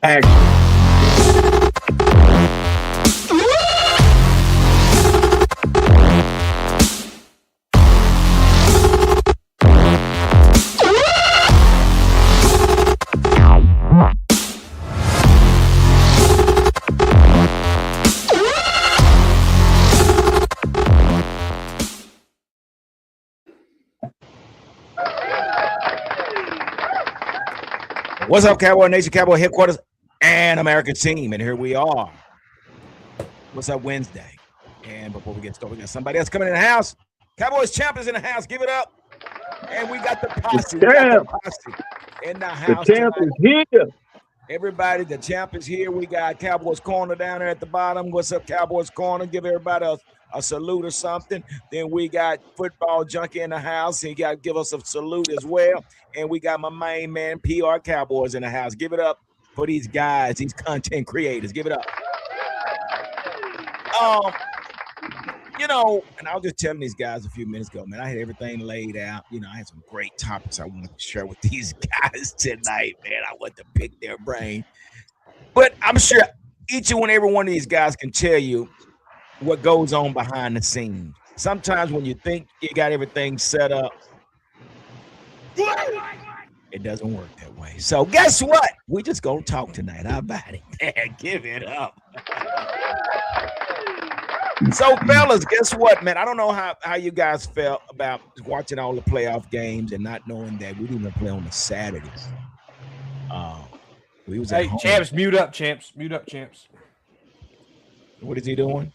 Action. What's up, Cowboy Nation, Cowboy headquarters, and American team? And here we are. What's up, Wednesday? And before we get started, we got somebody else coming in the house. Cowboys champions in the house. Give it up. And we got the posse. We got the posse in the house. The champ is here. Everybody, the champ is here. We got Cowboys Corner down there at the bottom. What's up, Cowboys Corner? Give everybody a salute or something. Then we got Football Junkie in the house. He got to give us a salute as well. And we got my main man, PR Cowboys, in the house. Give it up for these guys, these content creators. Give it up. You know, and I was just telling these guys a few minutes ago, man, I had everything laid out. You know, I had some great topics I wanted to share with these guys tonight, man. I want to pick their brain. But I'm sure each and every one of these guys can tell you what goes on behind the scenes. Sometimes when you think you got everything set up, it doesn't work that way. So guess what? We just gonna talk tonight. How about it? Man, give it up. So, fellas, guess what, man? I don't know how you guys felt about watching all the playoff games and not knowing that we didn't play on the Saturdays. We was hey, champs, mute up, champs. Mute up, champs. What is he doing?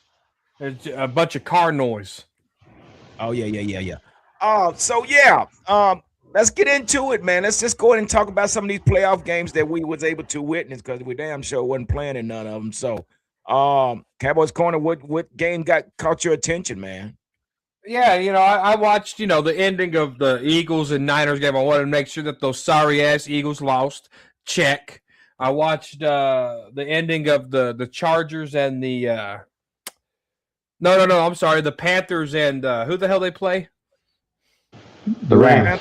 There's a bunch of car noise. Oh, yeah. So, let's get into it, man. Let's just go ahead and talk about some of these playoff games that we was able to witness because we damn sure wasn't playing in none of them. So, Cowboys Corner, what game caught your attention, man? Yeah, you know, I watched, you know, the ending of the Eagles and Niners game. I wanted to make sure that those sorry-ass Eagles lost. Check. I watched the ending of the Chargers and the I'm sorry, the Panthers and who the hell they play? The Rams.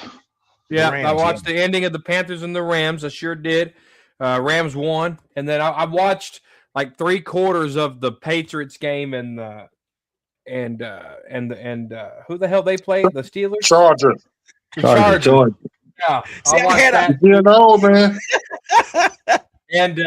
Yeah, Rams, I watched the ending of the Panthers and the Rams. I sure did. Rams won, and then I watched like 3/4 of the Patriots game and who the hell they play? The Steelers? Chargers. Chargers. Yeah. See, I watched that. You know, man. And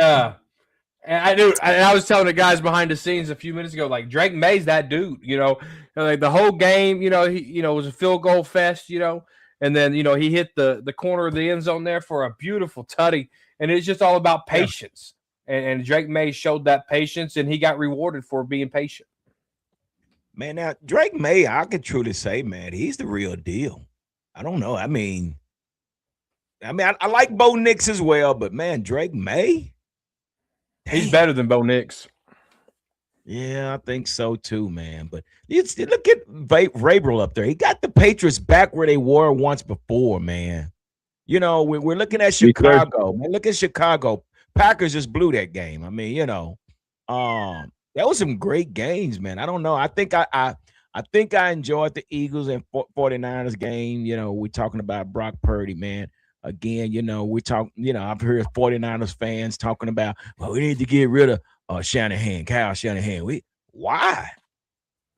I knew, and I was telling the guys behind the scenes a few minutes ago, like Drake May's that dude, you know, like the whole game, you know, he was a field goal fest, you know, and then, you know, he hit the corner of the end zone there for a beautiful tutty, and it's just all about patience. And Drake May showed that patience, and he got rewarded for being patient. Man, now Drake May, I could truly say, man, he's the real deal. I don't know. I mean, I like Bo Nix as well, but man, Drake May, he's better than Bo Nix. Yeah, I think so too, man. But look at Vrabel up there. He got the Patriots back where they were once before, man. You know, we're looking at Chicago. Man, look at Chicago. Packers just blew that game. I mean, you know, that was some great games, man. I don't know. I think I enjoyed the Eagles and 49ers game. You know, we're talking about Brock Purdy, man. Again, you know, I've heard 49ers fans talking about, well, we need to get rid of Kyle Shanahan. Why?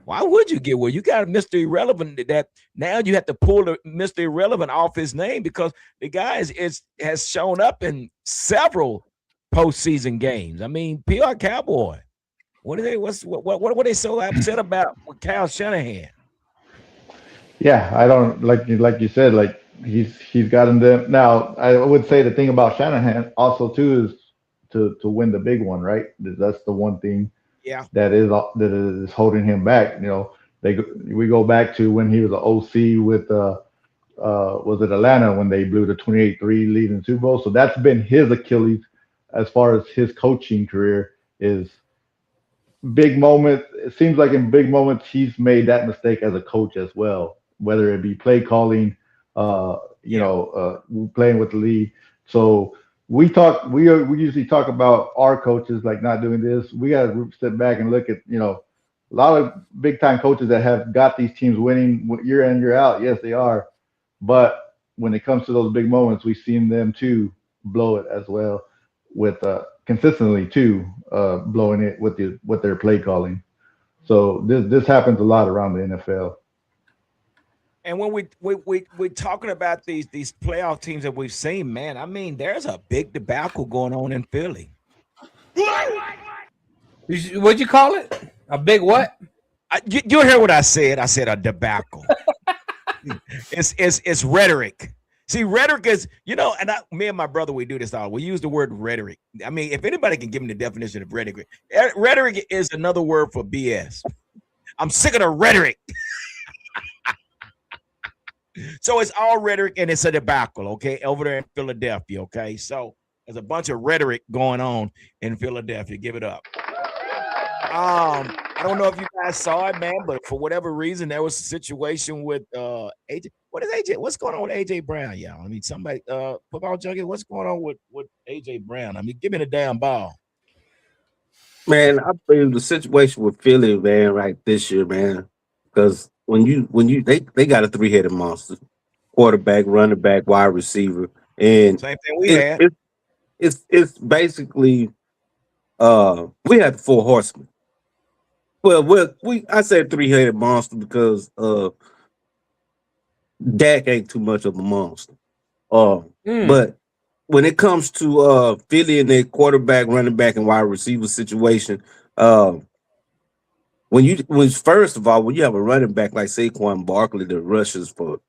Why would you get rid? You got Mr. Irrelevant that now you have to pull the Mr. Irrelevant off his name because the guy has shown up in several postseason games. I mean, PR Cowboy. What were they so upset about with Kyle Shanahan? Yeah, I don't like you said, like he's gotten them. Now, I would say the thing about Shanahan also too is to win the big one, right? That's the one thing that is holding him back. You know, we go back to when he was an OC with was it Atlanta when they blew the 28-3 lead in the Super Bowl. So that's been his Achilles as far as his coaching career is big moments. It seems like in big moments he's made that mistake as a coach as well, whether it be play calling, playing with the lead. So we usually talk about our coaches like not doing this. We got to step back and look at, you know, a lot of big time coaches that have got these teams winning year in, year out. Yes, they are. But when it comes to those big moments, we've seen them too blow it as well with consistently too, blowing it with their play calling. So this happens a lot around the NFL. And when we're talking about these playoff teams that we've seen, man, I mean, there's a big debacle going on in Philly. What'd you call it? A big what? You hear what I said? I said a debacle. It's rhetoric. See, rhetoric is, and me and my brother, we do this all. We use the word rhetoric. I mean, if anybody can give me the definition of rhetoric is another word for BS. I'm sick of the rhetoric. So it's all rhetoric and it's a debacle, okay, over there in Philadelphia, okay? So there's a bunch of rhetoric going on in Philadelphia. Give it up. I don't know if you guys saw it, man, but for whatever reason, there was a situation with AJ. What is AJ? What's going on with AJ Brown, y'all? I mean, somebody, football junkie, what's going on with AJ Brown? I mean, give me the damn ball. Man, I believe the situation with Philly, man, right this year, man, because they got a 3-headed monster: quarterback, running back, wide receiver, and Same thing we had. It's basically we had 4 horsemen. Well, I said 3-headed monster because Dak ain't too much of a monster. But when it comes to Philly and their quarterback, running back, and wide receiver situation, first of all, when you have a running back like Saquon Barkley that rushes for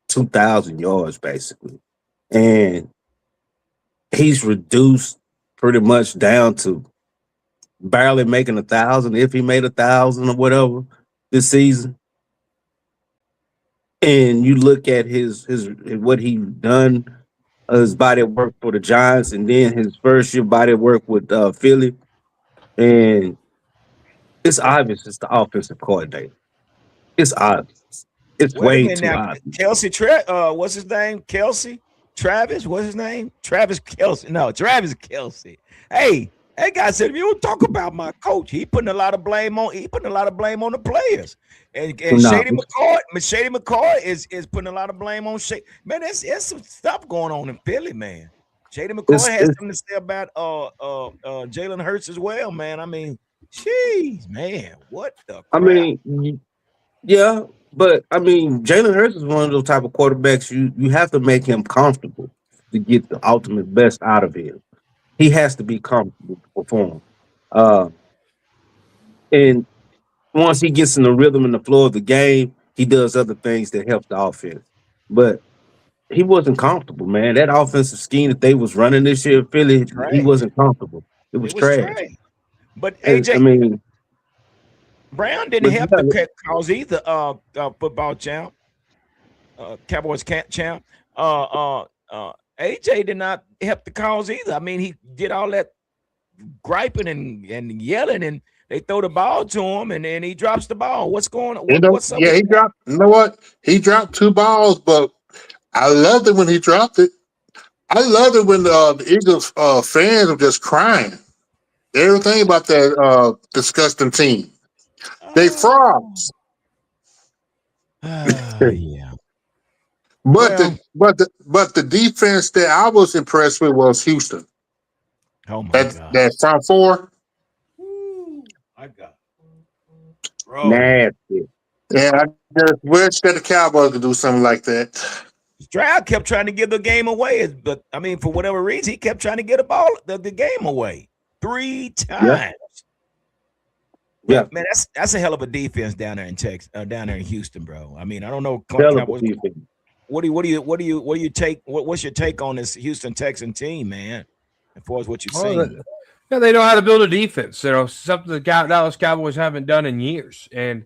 2,000 yards basically, and he's reduced pretty much down to barely making 1,000, if he made 1,000 or whatever this season. And you look at his what he done, his body of work for the Giants, and then his first year body of work with Philly, and it's obvious it's the offensive coordinator. It's obvious. It's Wait a way minute too now. obvious. Kelsey, what's his name? Kelsey? Travis? What's his name? Travis Kelsey. No, Travis Kelsey. Hey, guy said, if you don't talk about my coach, he putting a lot of blame on the players. And Shady McCoy is putting a lot of blame on Shady. Man, there's some stuff going on in Philly, man. Shady McCoy has something to say about Jalen Hurts as well, man. I mean, jeez, man, what the crap? I mean, yeah, but I mean, Jalen Hurts is one of those type of quarterbacks you have to make him comfortable to get the ultimate best out of him. He has to be comfortable to perform. And once he gets in the rhythm and the flow of the game, he does other things that help the offense. But he wasn't comfortable, man. That offensive scheme that they was running this year, Philly, he wasn't comfortable. It was trash. But And, AJ, I mean, Brown didn't help the cause either. Football champ, Cowboys champ. AJ did not help the cause either. I mean, he did all that griping and yelling, and they throw the ball to him, and then he drops the ball. What's going on? What's up? Yeah, he dropped. You know what? He dropped 2 balls, but I loved it when he dropped it. I loved it when the Eagles fans were just crying. Everything about that disgusting team. They frauds. Yeah. But the defense that I was impressed with was Houston. Oh my God. That front 4. I got bro. Nasty. Yeah, I just wish that the Cowboys could do something like that. Stroud kept trying to give the game away, but I mean, for whatever reason, he kept trying to get the game away 3 times. Yeah, man, that's a hell of a defense down there in Texas, down there in Houston, bro. I mean, I don't know. What do you take? What's your take on this Houston Texan team, man? As far as what you've seen, they know how to build a defense. Something the Dallas Cowboys haven't done in years. And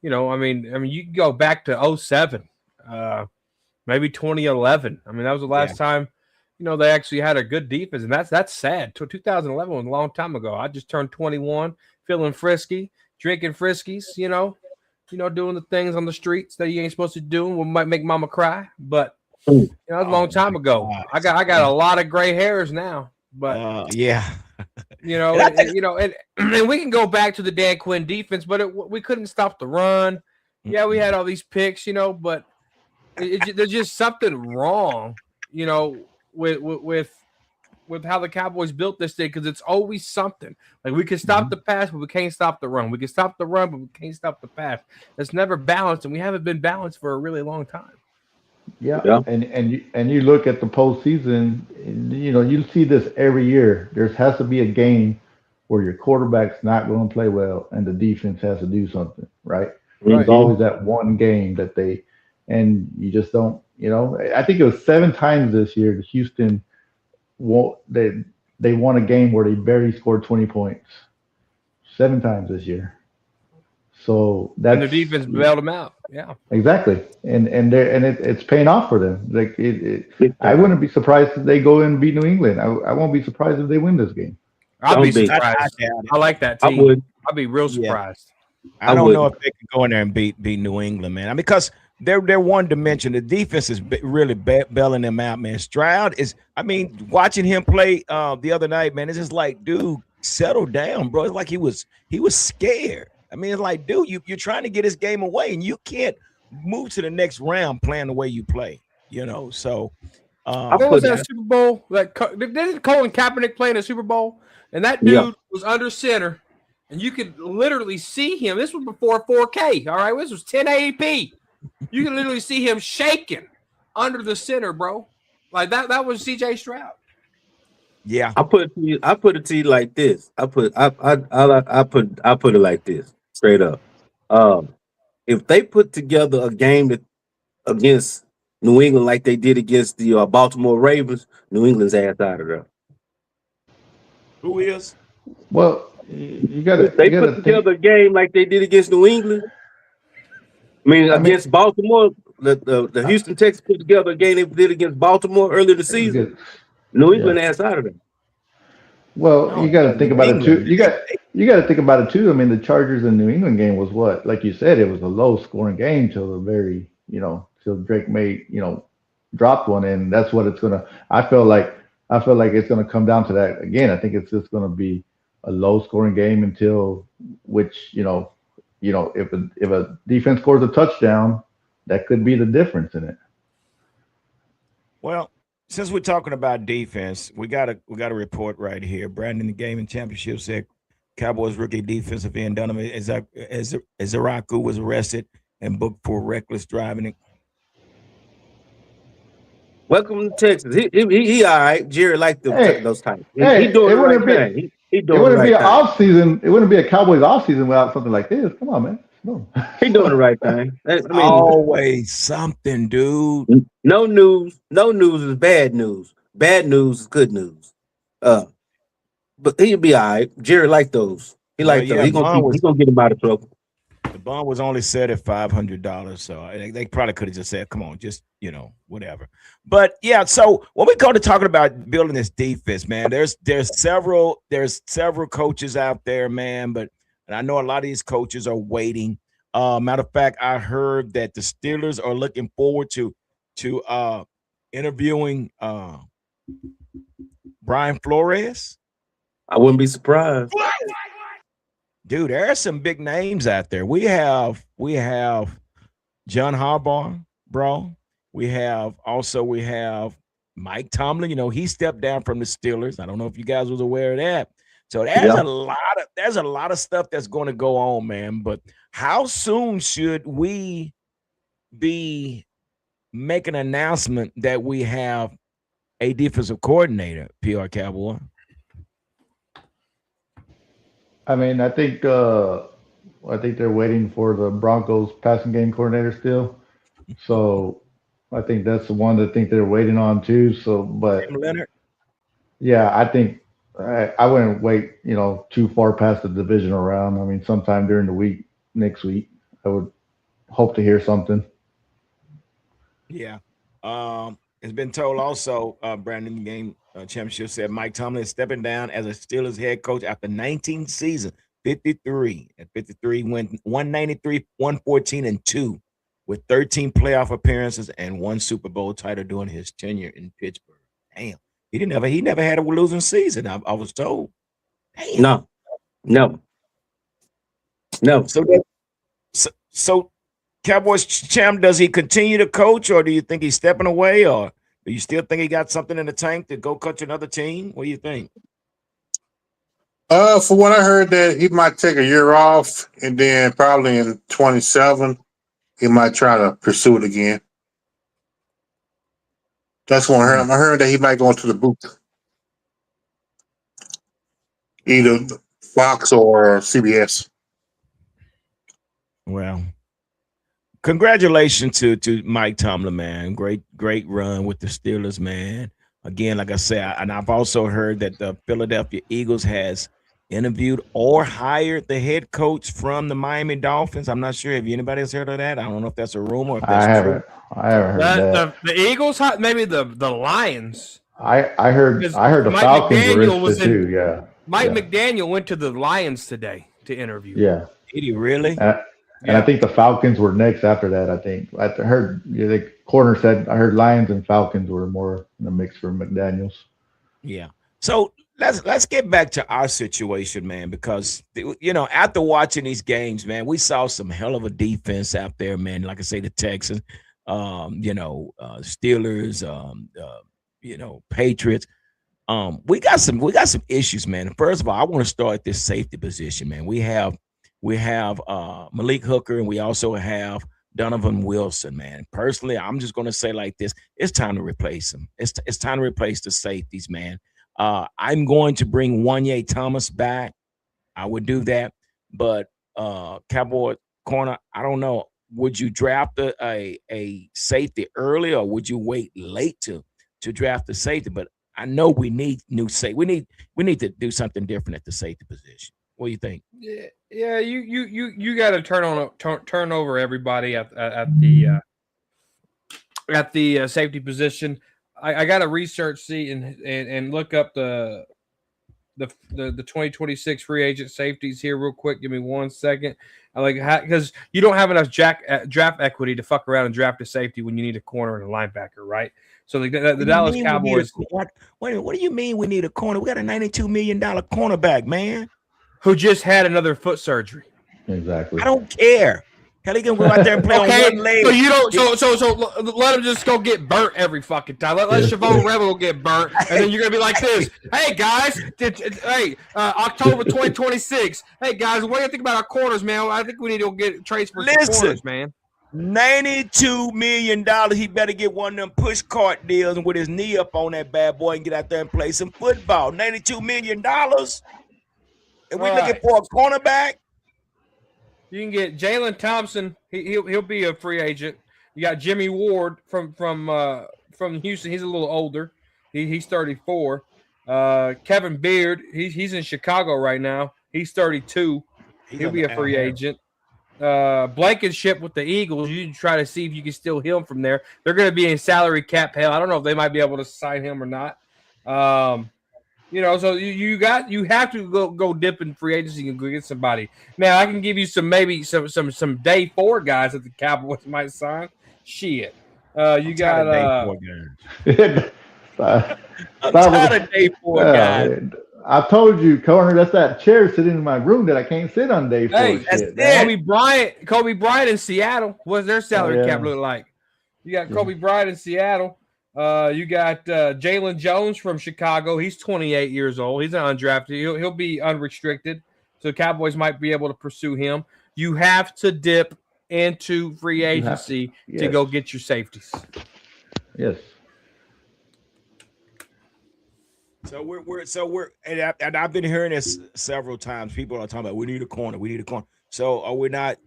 I mean, you can go back to 2007, maybe 2011. I mean, that was the last time they actually had a good defense, and that's sad. 2011 was a long time ago. I just turned 21, feeling frisky, drinking friskies. Doing the things on the streets that you ain't supposed to do, what might make mama cry. But that was a long time ago. I got a lot of gray hairs now. But yeah. And we can go back to the Dan Quinn defense, but we couldn't stop the run. Yeah, we had all these picks, but there's just something wrong, with with how the Cowboys built this thing because it's always something. Like we can stop the pass, but we can't stop the run. We can stop the run, but we can't stop the pass. It's never balanced, and we haven't been balanced for a really long time. Yeah, and you look at the postseason, you see this every year. There has to be a game where your quarterback's not going to play well, and the defense has to do something, right? There's always that one game that and you just don't. I think it was 7 times this year that Houston they won a game where they barely scored 20 points. 7 times this year. So and the defense bailed them out. Yeah, exactly, and it's paying off for them. Like I wouldn't be surprised if they go and beat New England. I won't be surprised if they win this game. I'll be surprised. I like that team. I'd be real surprised. I don't know if they can go in there and beat New England, man. Because they're one dimension. The defense is really bailing them out, man. Stroud is. Watching him play the other night, man, it's just like, dude, settle down, bro. It's like he was scared. It's like, dude, you're trying to get his game away, and you can't move to the next round playing the way you play. So what was that Super Bowl? Didn't Colin Kaepernick play in a Super Bowl? And that dude was under center, and you could literally see him. This was before 4K. All right, this was 1080p. You can literally see him shaking under the center, bro. Like that was CJ Stroud. Yeah, I put it to you like this. I put it like this, straight up. If they put together a game against New England like they did against the Baltimore Ravens, New England's ass out of there. Who is? Well, you got to. They put together a game like they did against New England. Against Baltimore, the Houston Texans put together a game they did against Baltimore earlier this season. New England ass out of there. Well, you got to think about it too. You got to think about it too. The Chargers and New England game was what, like you said, it was a low scoring game till the very, till Drake May, dropped one, and that's what it's gonna. I feel like it's gonna come down to that again. I think it's just gonna be a low scoring game until if a defense scores a touchdown, that could be the difference in it. Well, since we're talking about defense, we got a report right here. Brandon, the Gaming Championship said Cowboys rookie defensive end Donovan Ezaraku was arrested and booked for reckless driving. Welcome to Texas. He all right. Jerry liked those types. He doing the right thing. It wouldn't be an off season. It wouldn't be a Cowboys off season without something like this. Come on, man. No. He doing the right thing. Always something, dude. No news is bad news. Bad news is good news. But he'll be all right. Jerry liked those. He liked those. He's gonna get him out of trouble. The bond was only set at $500, so they probably could have just said, "Come on, just whatever." But yeah, so when we go to talking about building this defense, man, there's several coaches out there, man, and I know a lot of these coaches are waiting. Matter of fact, I heard that the Steelers are looking forward to interviewing Brian Flores. I wouldn't be surprised. Dude, there are some big names out there. We have John Harbaugh, bro. We have Mike Tomlin. He stepped down from the Steelers. I don't know if you guys was aware of that. So there's a lot of stuff that's going to go on, man. But how soon should we be making an announcement that we have a defensive coordinator, PR Cowboy? I think they're waiting for the Broncos passing game coordinator still. So I think that's the one that they're waiting on too. So, but Leonard. Yeah, I think I wouldn't wait, too far past the divisional round. Sometime during the week, next week, I would hope to hear something. Yeah. It's been told also, Brandon, the game championship said Mike Tomlin is stepping down as a Steelers head coach after 19 seasons, 53. At 53, went 193, 114, and 2 with 13 playoff appearances and 1 Super Bowl title during his tenure in Pittsburgh. Damn. He never had a losing season, I was told. Damn. No. So Cowboys champ, does he continue to coach, or do you think he's stepping away, or Do you still think he got something in the tank to go cut to another team? What do you think? For what I heard, that he might take a year off, and then probably in 27, he might try to pursue it again. That's what I heard. I heard that he might go into the booth, either Fox or CBS. Well, congratulations to Mike Tomlin, man. Great run with the Steelers, man. Again, like I said, and I've also heard that the Philadelphia Eagles has interviewed or hired the head coach from the Miami Dolphins. I'm not sure if anybody has heard of that. I don't know if that's a rumor. Or if that's true. I haven't heard that. The Eagles, maybe the Lions. I heard the Mike Falcons McDaniel were interested was too. Yeah. Mike McDaniel went to the Lions today to interview. Yeah. Did he really? And I think the Falcons were next after that. I think I heard the corner said I heard Lions and Falcons were more in the mix for McDaniels. Yeah. So let's get back to our situation, man, because after watching these games, man, we saw some hell of a defense out there, man. Like I say, the Texans, Steelers, Patriots. We got some issues, man. First of all, I want to start at this safety position, man. We have Malik Hooker, and we also have Donovan Wilson, man. Personally, I'm just going to say like this: it's time to replace him. It's time to replace the safeties, man. I'm going to bring Wanye Thomas back. I would do that, but Cowboy corner, I don't know. Would you draft a safety early, or would you wait late to draft the safety? But I know we need new safety. We need to do something different at the safety position. What do you think? Yeah. You got to turn over everybody at the safety position. I got to research and look up the 2026 free agent safeties here real quick. Give me 1 second. Because you don't have enough draft equity to fuck around and draft a safety when you need a corner and a linebacker, right? So the Dallas Cowboys. Wait, what do you mean we need a corner? We got a $92 million cornerback, man, who just had another foot surgery. Exactly. I don't care. Hell, he can go out there and play on one leg. So you don't. So let him just go get burnt every fucking time. Let Chavon Rebel get burnt, and then you're gonna be like this. Hey guys, October 2026. Hey guys, what do you think about our corners, man? I think we need to get trades for some corners, man. $92 million. He better get one of them push cart deals and with his knee up on that bad boy and get out there and play some football. $92 million. And we're looking for a cornerback. You can get Jalen Thompson. He'll be a free agent. You got Jimmy Ward from Houston. He's a little older. He's 34. Kevin Beard. He's in Chicago right now. He's 32. He'll be a free agent. Blankenship with the Eagles. You try to see if you can steal him from there. They're going to be in salary cap hell. I don't know if they might be able to sign him or not. So you have to go dip in free agency and go get somebody. Now I can give you some day 4 guys that the Cowboys might sign. Shit, you got day 4 guys. I'm tired of day 4 guys. I told you, Corner, that's that chair sitting in my room that I can't sit on day 4. Hey, Kobe Bryant in Seattle. What's their salary cap look like? You got Kobe Bryant in Seattle. You got Jalen Jones from Chicago. He's 28 years old. He's an undrafted. He'll be unrestricted. So the Cowboys might be able to pursue him. You have to dip into free agency to go get your safeties. Yes. So we're and I've been hearing this several times. People are talking about we need a corner. So are we not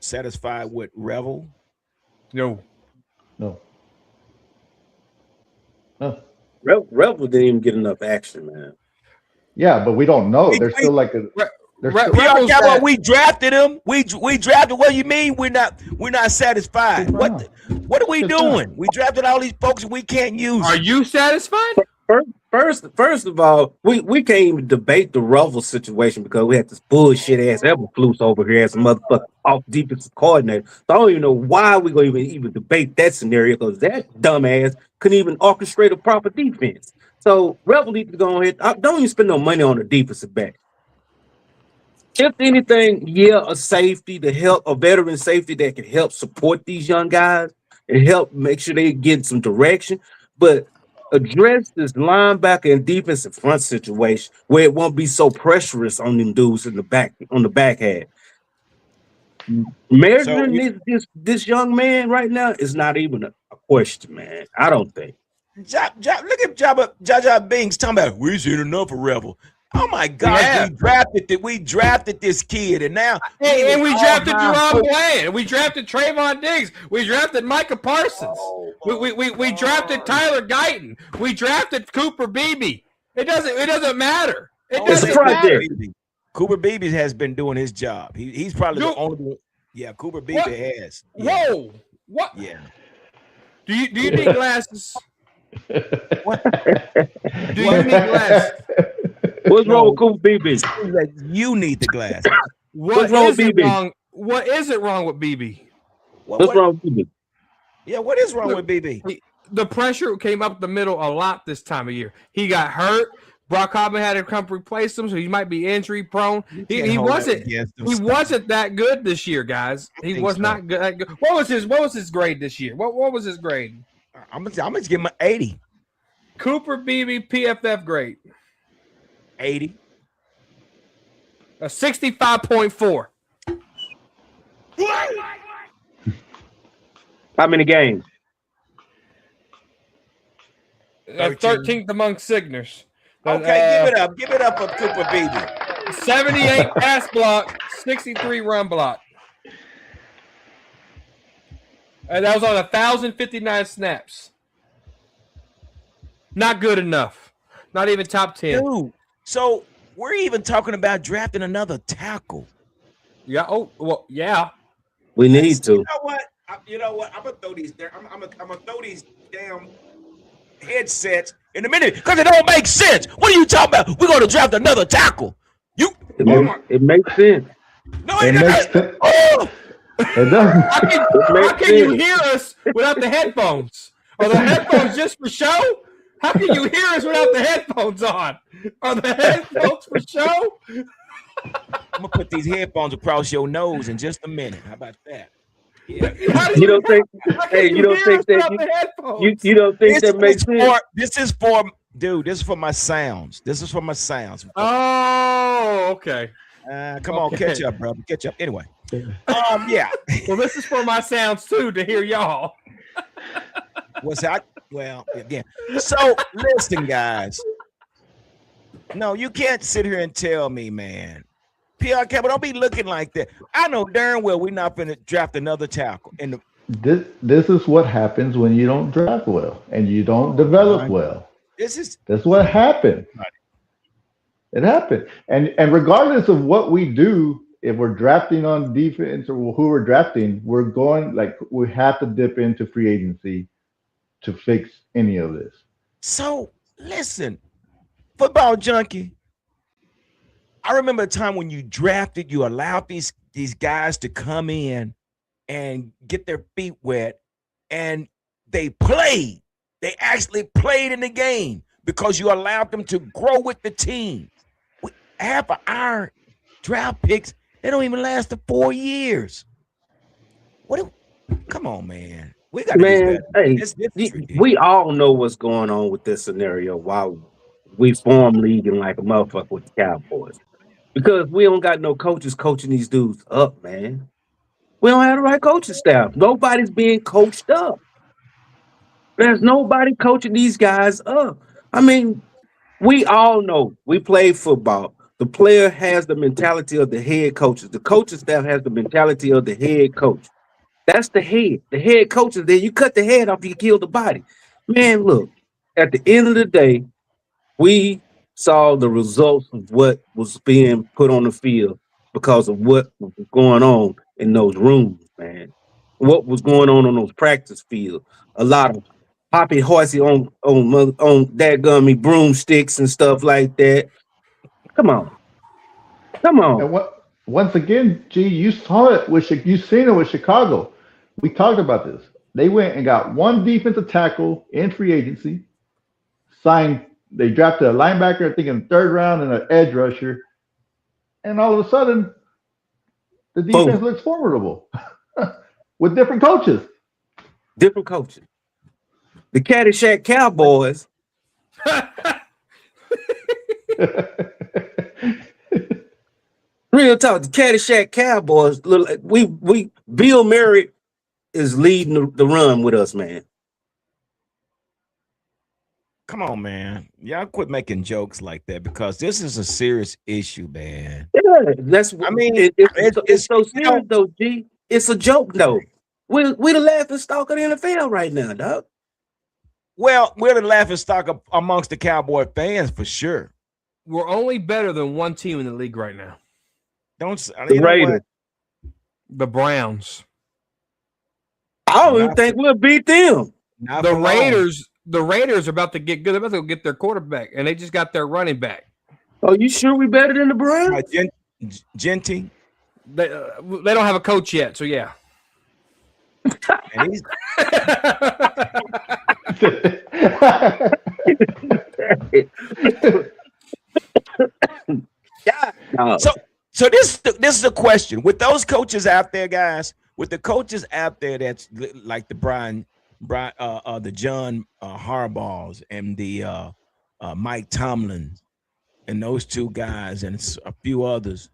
satisfied with Revel? No. Rebel didn't even get enough action, man. Yeah, but we don't know. They're still like a. We drafted him. We drafted. What do you mean we're not satisfied? What are we doing? We drafted all these folks and we can't use. Are you satisfied? First of all, we can't even debate the Revel situation because we had this bullshit ass Eberflus over here as a motherfucker off defensive coordinator. So I don't even know why we're gonna even debate that scenario because that dumbass couldn't even orchestrate a proper defense. So Revel needs to go ahead. Don't even spend no money on a defensive back. If anything, a safety to help, a veteran safety that can help support these young guys. and help make sure they get some direction, but address this linebacker and defensive front situation where it won't be so pressurous on them dudes in the back on the back half. So Measuring this young man right now is not even a question, man. I don't think. look at Jaja Bings talking about we seen enough of Rebel. Oh my gosh, we drafted this kid, and now and we drafted Jerome Bland. We drafted Trayvon Diggs. We drafted Micah Parsons. We drafted Tyler Guyton. We drafted Cooper Beebe. It doesn't matter. It's a project. Cooper Beebe has been doing his job. He's probably the only one. Yeah, Cooper Beebe has. Yeah. Whoa, what? Yeah. Do you need glasses? What? Do you need glasses? What's wrong with Cooper Beebe? You need the glass. What's wrong with BB? What is it wrong with BB? What's wrong with BB? Yeah, what is wrong with BB? The pressure came up the middle a lot this time of year. He got hurt. Brock Hobbin had to come replace him, so he might be injury prone. He wasn't that good this year, guys. He was not good. What was his grade this year? What was his grade? I'm gonna give him an 80. Cooper Beebe PFF grade. 80. A 65.4. How many games? 13th among signers. Okay, give it up for Cooper Beebe. 78 pass block, 63 run block. And that was on 1,059 snaps. Not good enough. Not even top 10. Dude, so we're even talking about drafting another tackle. Yeah. Oh, well, yeah. We need to. You know what? I'm gonna throw these there. I'm gonna throw these damn headsets in a minute because it don't make sense. What are you talking about? We're gonna draft another tackle. It makes sense. No, it doesn't. Oh. It doesn't. How can you hear us without the headphones? Are the headphones just for show? How can you hear us without the headphones on? Are the headphones for show? I'm gonna put these headphones across your nose in just a minute. How about that? Yeah. You don't think that makes sense? This is for my sounds. Oh, okay. Come on, catch up, brother. Catch up. Anyway. Yeah. Well, this is for my sounds too to hear y'all. What's that? Well, again. So listen, guys. No, you can't sit here and tell me, man. PR Campbell, don't be looking like that. I know darn well we're not going to draft another tackle. This is what happens when you don't draft well and you don't develop well. That's what happened. It happened. And regardless of what we do, if we're drafting on defense or who we're drafting, we have to dip into free agency to fix any of this. So listen, football junkie. I remember a time when you drafted, you allowed these guys to come in and get their feet wet, and they played. They actually played in the game because you allowed them to grow with the team. Half of our draft picks, they don't even last 4 years. Come on, man. We got we all know what's going on with this scenario while we form league and like a motherfucker with the Cowboys. Because we don't got no coaches coaching these dudes up, man. We don't have the right coaching staff. Nobody's being coached up. There's nobody coaching these guys up. I mean, we all know we play football. The player has the mentality of the head coaches. The coaching staff has the mentality of the head coach. That's the head. The head coach is there. You cut the head off, you kill the body. Man, look, at the end of the day, we saw the results of what was being put on the field because of what was going on in those rooms, man. What was going on those practice fields. A lot of hoppy horsey on dadgummy broomsticks and stuff like that. Come on. And once again, G, you saw it you've seen it with Chicago. We talked about this. They went and got one defensive tackle in free agency, they drafted a linebacker, I think, in the 3rd round and an edge rusher. And all of a sudden, the defense looks formidable with different coaches. different coaches. The Caddyshack Cowboys. Real talk, the Caddyshack Cowboys. Look, we Bill Murray is leading the run with us, man. Come on, man. Y'all quit making jokes like that because this is a serious issue, man. Yeah, that's. I mean, it's so serious though, G. It's a joke though. We the laughing stock of the NFL right now, dog. Well, we're the laughing stock amongst the Cowboy fans for sure. We're only better than one team in the league right now. The Raiders. The Browns. I don't even think we'll beat them. The Raiders. The Raiders are about to get good. They're about to get their quarterback, and they just got their running back. Oh, you sure we better than the Browns? Genty. They don't have a coach yet, so yeah. And he's So this is a question with those coaches out there, guys. With the coaches out there that's like the the John Harbaughs and the Mike Tomlin and those two guys and a few others.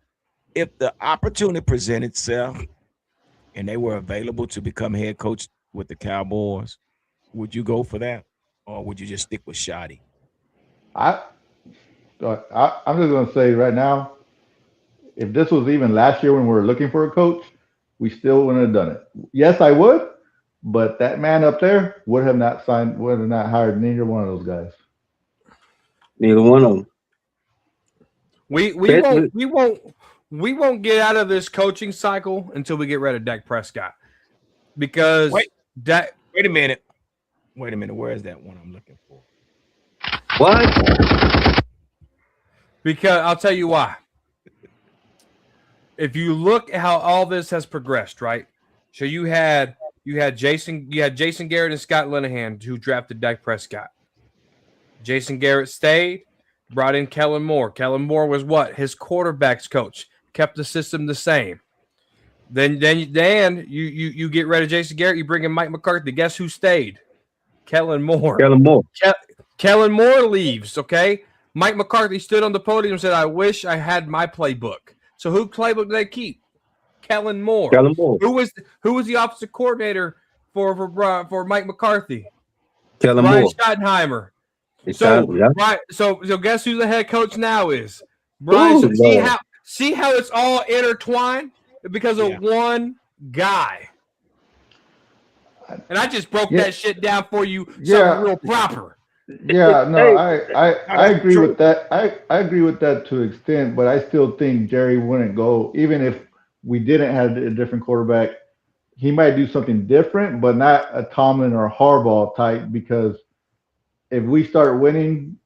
If the opportunity presented itself and they were available to become head coach with the Cowboys, would you go for that, or would you just stick with Shoddy? I'm just going to say right now, if this was even last year when we were looking for a coach, we still wouldn't have done it. Yes, I would, but that man up there would have not hired neither one of those guys. Neither one of them. We won't get out of this coaching cycle until we get rid of Dak Prescott. Because wait a minute. Where is that one I'm looking for? What? Because I'll tell you why. If you look at how all this has progressed, right? So you had Jason Garrett and Scott Linehan who drafted Dak Prescott. Jason Garrett stayed, brought in Kellen Moore. Kellen Moore was what? His quarterback's coach. Kept the system the same. Then you get rid of Jason Garrett, you bring in Mike McCarthy. Guess who stayed? Kellen Moore. Kellen Moore leaves, okay? Mike McCarthy stood on the podium and said, I wish I had my playbook. So who playbook did they keep? Kellen Moore. Who was the offensive coordinator for Mike McCarthy? Kellen Brian Moore. Schottenheimer. Yeah. So guess who the head coach now is? Brian. Ooh, see how it's all intertwined because of one guy. And I just broke that shit down for you. Something real proper. Yeah, no, I agree with that. I agree with that to an extent, but I still think Jerry wouldn't go, even if we didn't have a different quarterback. He might do something different, but not a Tomlin or Harbaugh type, because if we start winning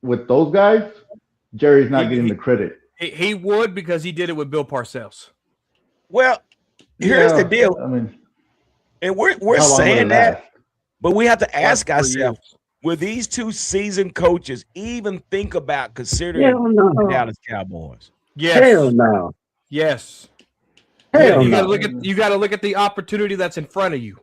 with those guys, Jerry's not getting the credit. He would, because he did it with Bill Parcells. Well, here's the deal. I mean, and we're saying that, but we have to ask ourselves, will these two seasoned coaches even think about considering the Dallas Cowboys? Yes. Hell no. Yes. Hell you no. gotta look at the opportunity that's in front of you.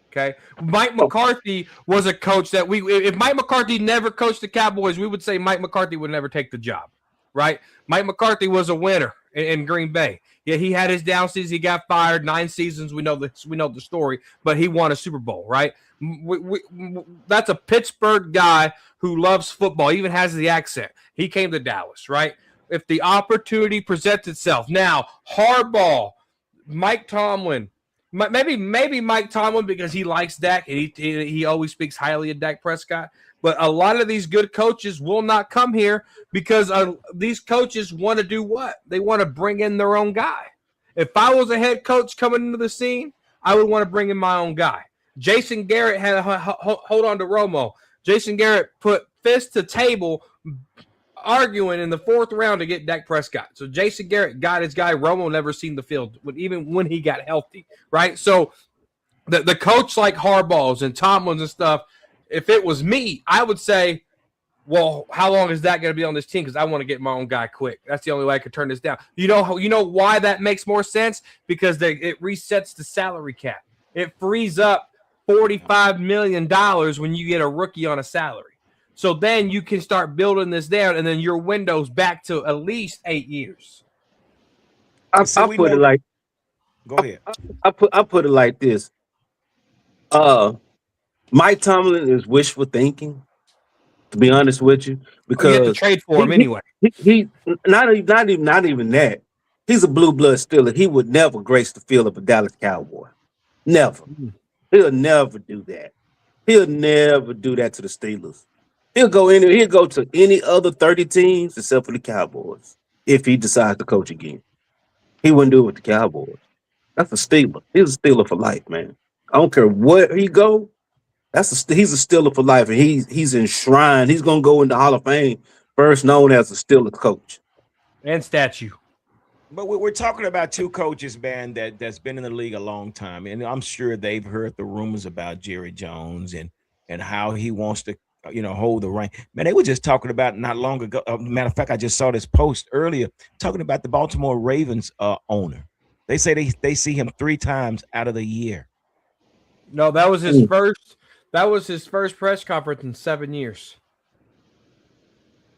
Okay. Mike McCarthy was a coach that if Mike McCarthy never coached the Cowboys, we would say Mike McCarthy would never take the job. Right? Mike McCarthy was a winner in Green Bay. Yeah, he had his down seasons. He got fired 9 seasons. We know the story, but he won a Super Bowl, right? That's a Pittsburgh guy who loves football, even has the accent. He came to Dallas, right? If the opportunity presents itself. Now, Harbaugh, Mike Tomlin, maybe Mike Tomlin because he likes Dak and he always speaks highly of Dak Prescott. But a lot of these good coaches will not come here because these coaches want to do what? They want to bring in their own guy. If I was a head coach coming into the scene, I would want to bring in my own guy. Jason Garrett had hold on to Romo. Jason Garrett put fist to table arguing in the 4th round to get Dak Prescott. So Jason Garrett got his guy. Romo never seen the field, even when he got healthy, right? So the coach like Harbaugh's and Tomlin's and stuff, if it was me, I would say, well, how long is that going to be on this team? Because I want to get my own guy quick. That's the only way I could turn this down. You know why that makes more sense? Because it resets the salary cap. It frees up $45 million when you get a rookie on a salary. So then you can start building this down, and then your window's back to at least 8 years. I put it like. Go ahead. I put it like this. Mike Tomlin is wishful thinking. To be honest with you, because you have to trade for him anyway. He not even that. He's a blue blood Steeler. He would never grace the field of a Dallas Cowboy. Never. He'll never do that. He'll never do that to the Steelers. He'll go to any other 30 teams except for the Cowboys if he decides to coach again. He wouldn't do it with the Cowboys. That's a Steeler. He's a Steeler for life, man. I don't care where he go. He's a Steeler for life, and he's enshrined. He's gonna go into Hall of Fame, first known as a Steeler coach and statue. But we're talking about two coaches, man, that's been in the league a long time, and I'm sure they've heard the rumors about Jerry Jones and how he wants to, hold the reign. Man, they were just talking about not long ago. Matter of fact, I just saw this post earlier talking about the Baltimore Ravens owner. They say they see him 3 times out of the year. No, that was his first. That was his first press conference in 7 years.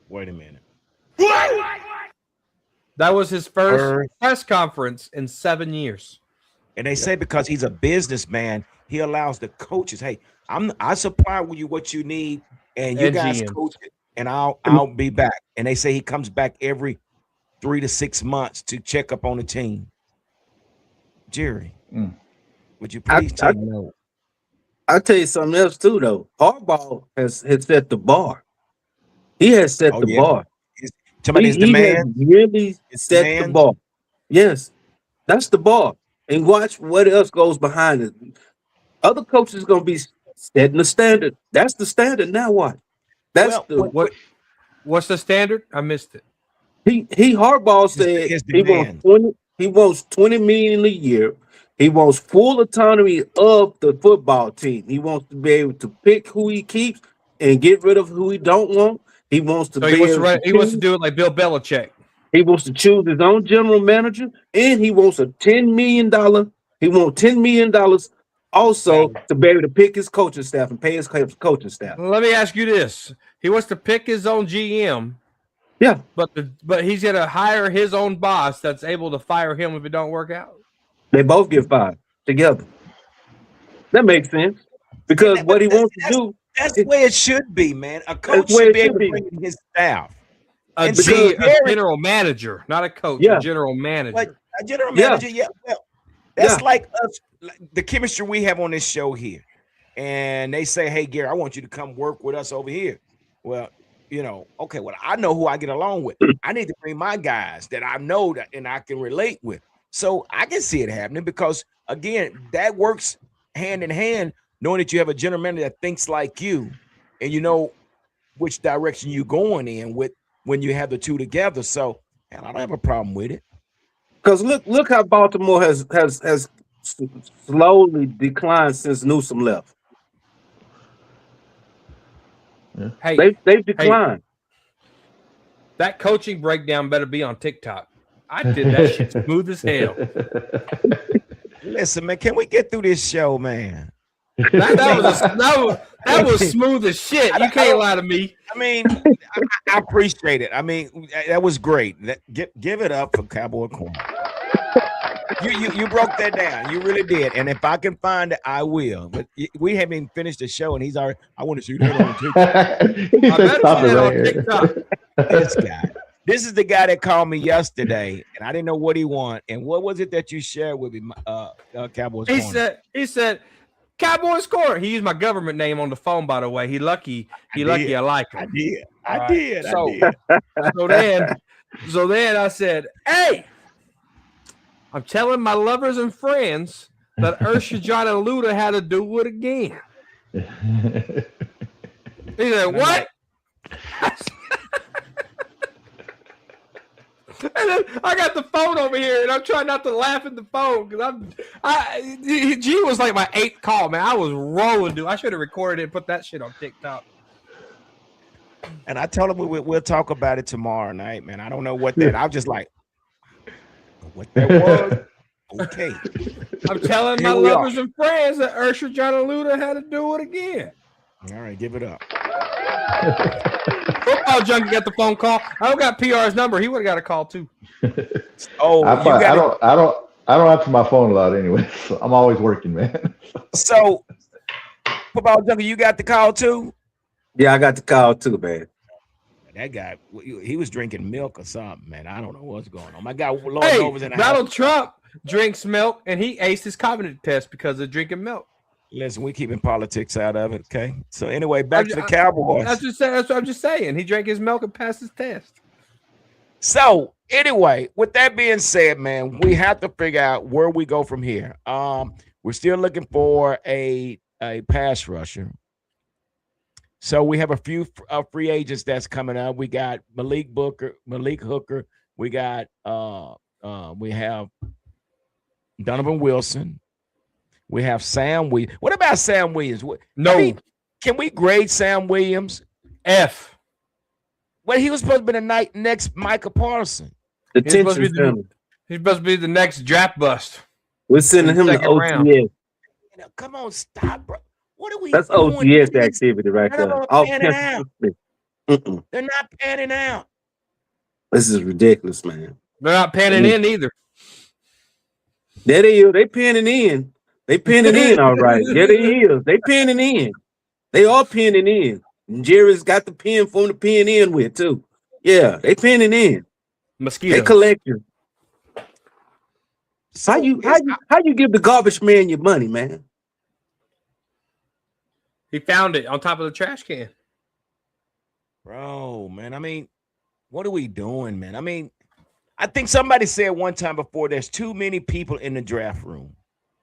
Wait a minute. What? That was his first press conference in 7 years. And they say because he's a businessman, he allows the coaches, hey, I supply you what you need, and you guys coach it, and I'll be back. And they say he comes back every 3 to 6 months to check up on the team. Jerry, would you please take note? I'll tell you something else too, though. Harbaugh has set the bar. He has set the bar. Somebody's the man. Really set the bar. Yes, that's the bar. And watch what else goes behind it. Other coaches going to be setting the standard. That's the standard. Now what? What's the standard? I missed it. Harbaugh said he wants $20 million a year. He wants full autonomy of the football team. He wants to be able to pick who he keeps and get rid of who he don't want. He wants to he wants to do it like Bill Belichick. He wants to choose his own general manager, and he wants $10 million. He wants $10 million also to be able to pick his coaching staff and pay his coaching staff. Let me ask you this: he wants to pick his own GM. Yeah, but he's going to hire his own boss that's able to fire him if it don't work out. They both get fired together. That makes sense because what he wants to do. That's the way it should be, man. A coach should be able to bring in his staff. A general manager, not a coach. A general manager. Like a general manager, Well, that's like us, the chemistry we have on this show here. And they say, hey, Gary, I want you to come work with us over here. Well, okay, well, I know who I get along with. I need to bring my guys that I know that and I can relate with. So I can see it happening because, again, that works hand in hand, knowing that you have a general manager that thinks like you and you know which direction you're going in with when you have the two together. So, and I don't have a problem with it. Because look how Baltimore has slowly declined since Newsom left. Yeah. Hey, they've declined. That coaching breakdown better be on TikTok. I did that shit smooth as hell. Listen, man, can we get through this show, man? That was smooth as shit. You can't lie to me. I mean, I appreciate it. I mean, that was great. Give it up for Cowboy Corner. You broke that down. You really did. And if I can find it, I will. But we haven't even finished the show, and he's already. I want to see that on TikTok. He said, "Stop it right here." This guy. This is the guy that called me yesterday, and I didn't know what he wanted. And what was it that you shared with me, Cowboys Corner? He said, Cowboys Corner. He used my government name on the phone, by the way. He lucky I like him. I did. So then I said, hey, I'm telling my lovers and friends that Urshajan and Luda had to do it again. He said, what? And then I got the phone over here, and I'm trying not to laugh at the phone because G was like my 8th call, man. I was rolling, dude. I should have recorded it and put that shit on TikTok. And I told him we'll talk about it tomorrow night, man. I don't know what that. I was just like, what that was. Okay. I'm telling my lovers and friends that Ursher John Luda had to do it again. All right, give it up. Football Junkie got the phone call. I don't got PR's number. He would have got a call too. Oh, I don't answer my phone a lot anyway. So I'm always working, man. So, Football Junkie, you got the call too? Yeah, I got the call too, man. That guy, he was drinking milk or something, man. I don't know what's going on. My guy, Lord Hey, in the Donald Trump drinks milk, and he aced his cognitive test because of drinking milk. Listen, we keeping politics out of it, okay? So anyway, back to the Cowboys. That's what I'm just saying. He drank his milk and passed his test. So anyway, with that being said, man, we have to figure out where we go from here. We're still looking for a pass rusher. So we have a few free agents that's coming up. We got Malik Hooker. We got we have Donovan Wilson. We have Sam Williams. What about Sam Williams? No. Can we grade Sam Williams? F. Well, he was supposed to be the next Micah Parsons. He's supposed to be the next draft bust. We're sending him to OTS. Come on, stop, bro. What are we That's doing? OTS activity right there. They're not panning out. This is ridiculous, man. They're not panning in either. There they is. They panning in. They panning in, all right. There they is. They panning in. They are panning in. And Jerry's got the pen for them to pen in with, too. Yeah, they panning in. Mosquitoes. They collecting. So how you give the garbage man your money, man? He found it on top of the trash can. Bro, man, I mean, what are we doing, man? I mean, I think somebody said one time before, there's too many people in the draft room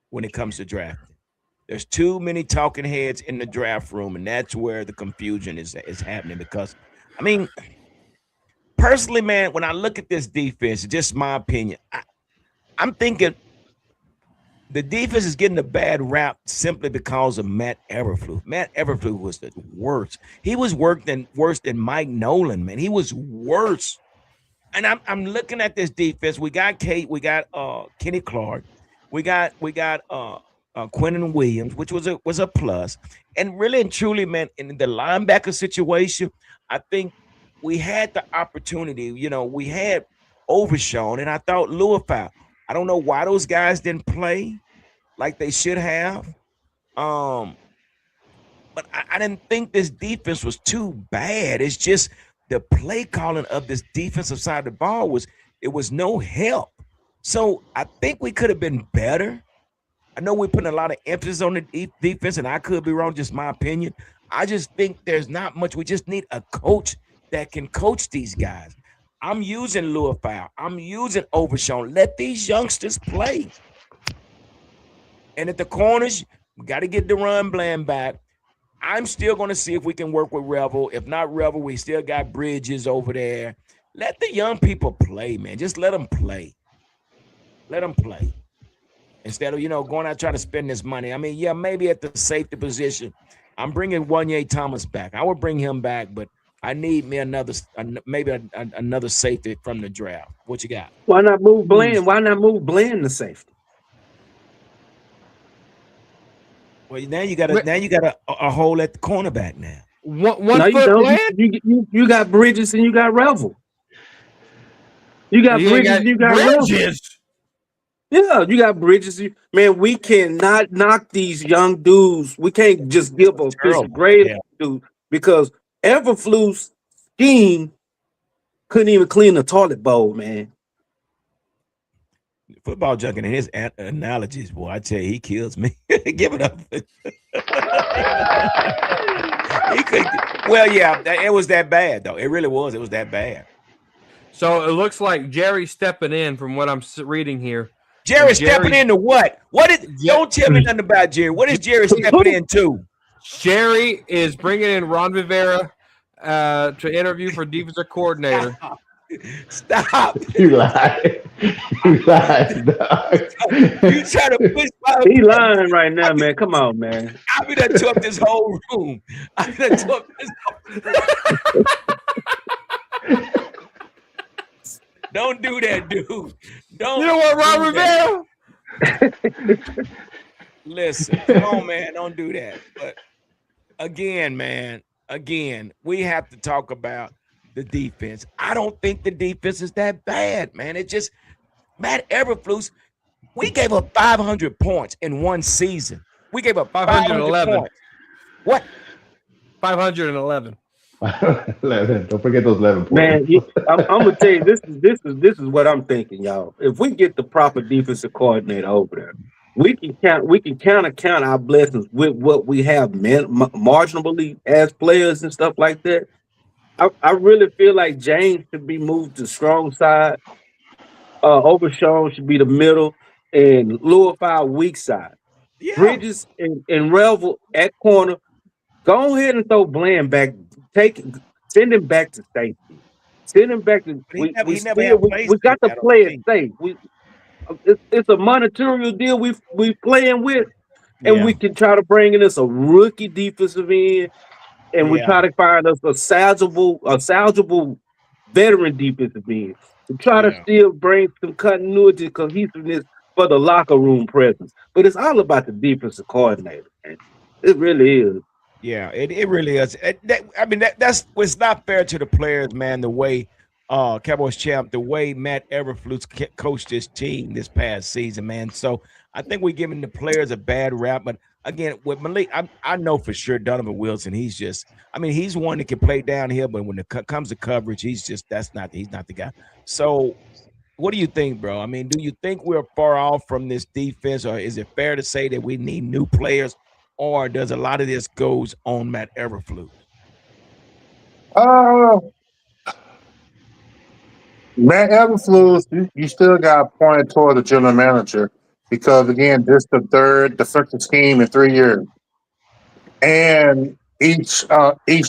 when it comes to drafting. There's too many talking heads in the draft room, and that's where the confusion is happening. Because, I mean, personally, man, when I look at this defense, just my opinion, I'm thinking the defense is getting a bad rap simply because of Matt Eberflus. Matt Eberflus was the worst. He was worse than Mike Nolan, man. He was worse. And I'm looking at this defense. We got Kenny Clark. We got Quentin Williams, which was a plus. And really and truly, man, in the linebacker situation, I think we had the opportunity. We had Overshown, and I thought Louisville. I don't know why those guys didn't play like they should have. But I didn't think this defense was too bad. It's just the play calling of this defensive side of the ball was no help. So I think we could have been better. I know we're putting a lot of emphasis on the defense, and I could be wrong, just my opinion. I just think there's not much. We just need a coach that can coach these guys. I'm using Louisville. I'm using Overshown. Let these youngsters play. And at the corners, we got to get the run blend back. I'm still going to see if we can work with Revel. If not Revel, we still got Bridges over there. Let the young people play, man. Just let them play. Let them play. Instead of, going out trying to spend this money. I mean, yeah, maybe at the safety position, I'm bringing Wanye Thomas back. I would bring him back, but I need me another safety from the draft. What you got? Why not move Bland? Why not move Bland to safety? Well, now you got a hole at the cornerback now. One foot Bland? You got Bridges and you got Revel. You got Bridges and you got Revel. Yeah, you got Bridges. Man, we cannot knock these young dudes. We can't just give a piece of grade dude because Eberflus scheme couldn't even clean the toilet bowl, man. Football Junkie and his analogies, boy, I tell you, he kills me. Give it up. Well, yeah, it was that bad, though. It really was. It was that bad. So it looks like Jerry's stepping in from what I'm reading here. Jerry's stepping into what? Don't tell me nothing about Jerry. What is Jerry stepping into? Jerry is bringing in Ron Rivera to interview for defensive coordinator. Stop. You lied. You lied, dog. You trying to push my... He lying right now, man. Come on, man. I be done tore up this whole room. I be done tore up this whole... Don't do that, dude. Don't. You know what, Ron Rivera? Listen, come on, man, don't do that. But again, man, we have to talk about the defense. I don't think the defense is that bad, man. It just Matt Everfluss. We gave up 500 points in one season. We gave up 500 points. What? 511. 11. Don't forget those 11 points. Man, I'm gonna tell you this is what I'm thinking, y'all. If we get the proper defensive coordinator over there, we can count our blessings with what we have marginally as players and stuff like that. I really feel like James should be moved to strong side. Overshawn should be the middle, and Louisville weak side. Yeah. Bridges and Revel at corner. Go ahead and throw Bland back. Send him back to safety. Send him back to. We got to play it safe. It's a monetary deal we playing with, and we can try to bring in us a rookie defensive end, and we try to find us a salvageable veteran defensive end to try to still bring some continuity, cohesiveness for the locker room presence. But it's all about the defensive coordinator, man. It really is. Yeah, it really is. That's it's not fair to the players, man. The way Cowboys champ, the way Matt Everfluss coached this team this past season, man. So I think we're giving the players a bad rap. But again, with Malik, I know for sure Donovan Wilson. He's one that can play downhill, but when it comes to coverage, he's not the guy. So what do you think, bro? I mean, do you think we're far off from this defense, or is it fair to say that we need new players? Or does a lot of this goes on Matt Everfluss? Matt Everfluss, you still got to point toward the general manager because, again, this is the third defensive scheme in 3 years. And each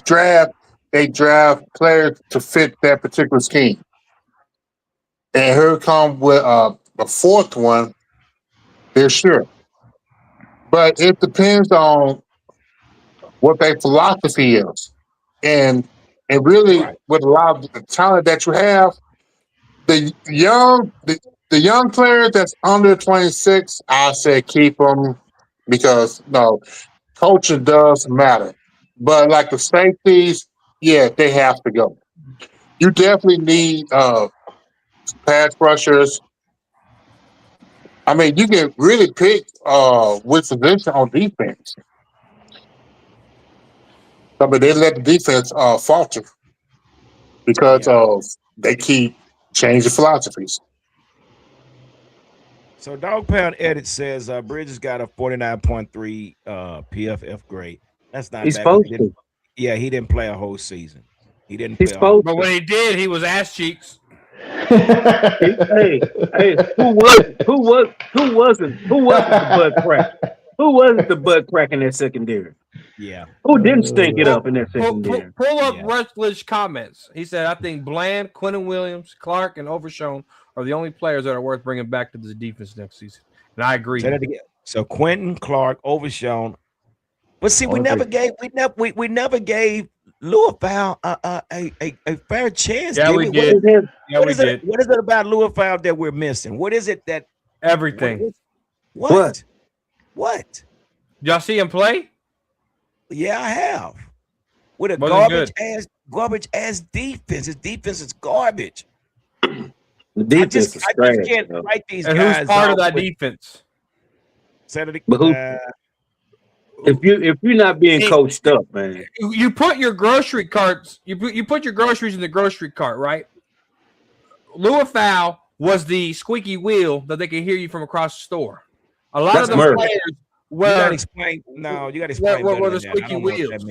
draft, they draft players to fit that particular scheme. And here come with a fourth one, they're sure. But it depends on what their philosophy is. And really, with a lot of the talent that you have, the young players that's under 26, I say keep them because coaching does matter. But like the safeties, they have to go. You definitely need pass rushers. I mean, you can really pick which position on defense. I mean, they let the defense falter because they keep changing philosophies. So Dog Pound Edit says Bridges got a 49.3 PFF grade. That's not He's bad. supposed to. Yeah, he didn't play a whole season. He didn't He's play supposed But when he did, he was ass cheeks. Hey, who wasn't the butt crack? Who wasn't the butt crack in that secondary? Yeah. Who didn't stink it up in that secondary? Pull up Rutledge's comments. He said, I think Bland, Quentin Williams, Clark, and Overshawn are the only players that are worth bringing back to the defense next season. And I agree. Say that again. So Quentin, Clark, Overshawn. But see, we never gave Louisville a fair chance. Yeah, we did. What is it about Louisville that we're missing? What is it that everything? What? Y'all see him play? Yeah, I have. With a garbage ass defense. His defense is garbage. The defense I just can't fight these and guys. Who's part of that defense? If you're not being coached up, man. You put your grocery carts. You put your groceries in the grocery cart, right? Louisville was the squeaky wheel that they could hear you from across the store. A lot of the players. You gotta explain. No, you gotta explain. What the squeaky wheels?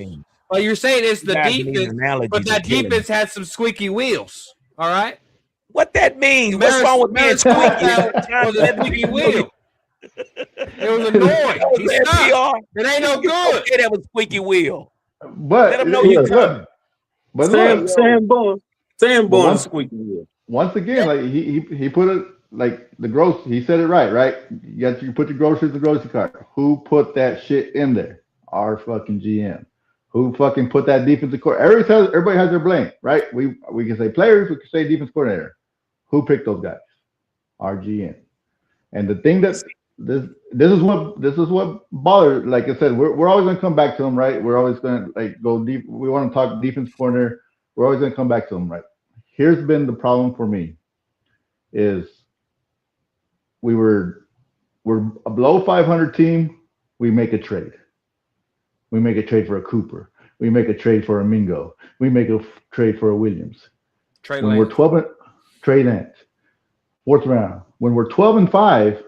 Well, you're saying it's the defense, but that defense had some squeaky wheels. All right. What that means? What's wrong with being squeaky? Was a squeaky wheel. It was annoying. It ain't no good. Okay, that was squeaky wheel. But let them know you coming. But Sam Bourne squeaky wheel. Once again, like he put it like the gross. He said it right? You put your groceries in the grocery cart. Who put that shit in there? Our fucking GM. Who fucking put that defensive coordinator? Everybody has their blame, right? We can say players, we can say defense coordinator. Who picked those guys? Our GM. And the thing that this is what bothers. Like I said, we're always gonna come back to them, right? We're always gonna like go deep. We want to talk defense corner. We're always gonna come back to them, right? Here's been the problem for me is we're a below 500 team. We make a trade. We make a trade for a Cooper. We make a trade for a Mingo. We make a trade for a Williams. Trey When Lance. we're 12 and trade Lance, fourth round. When we're 12-5,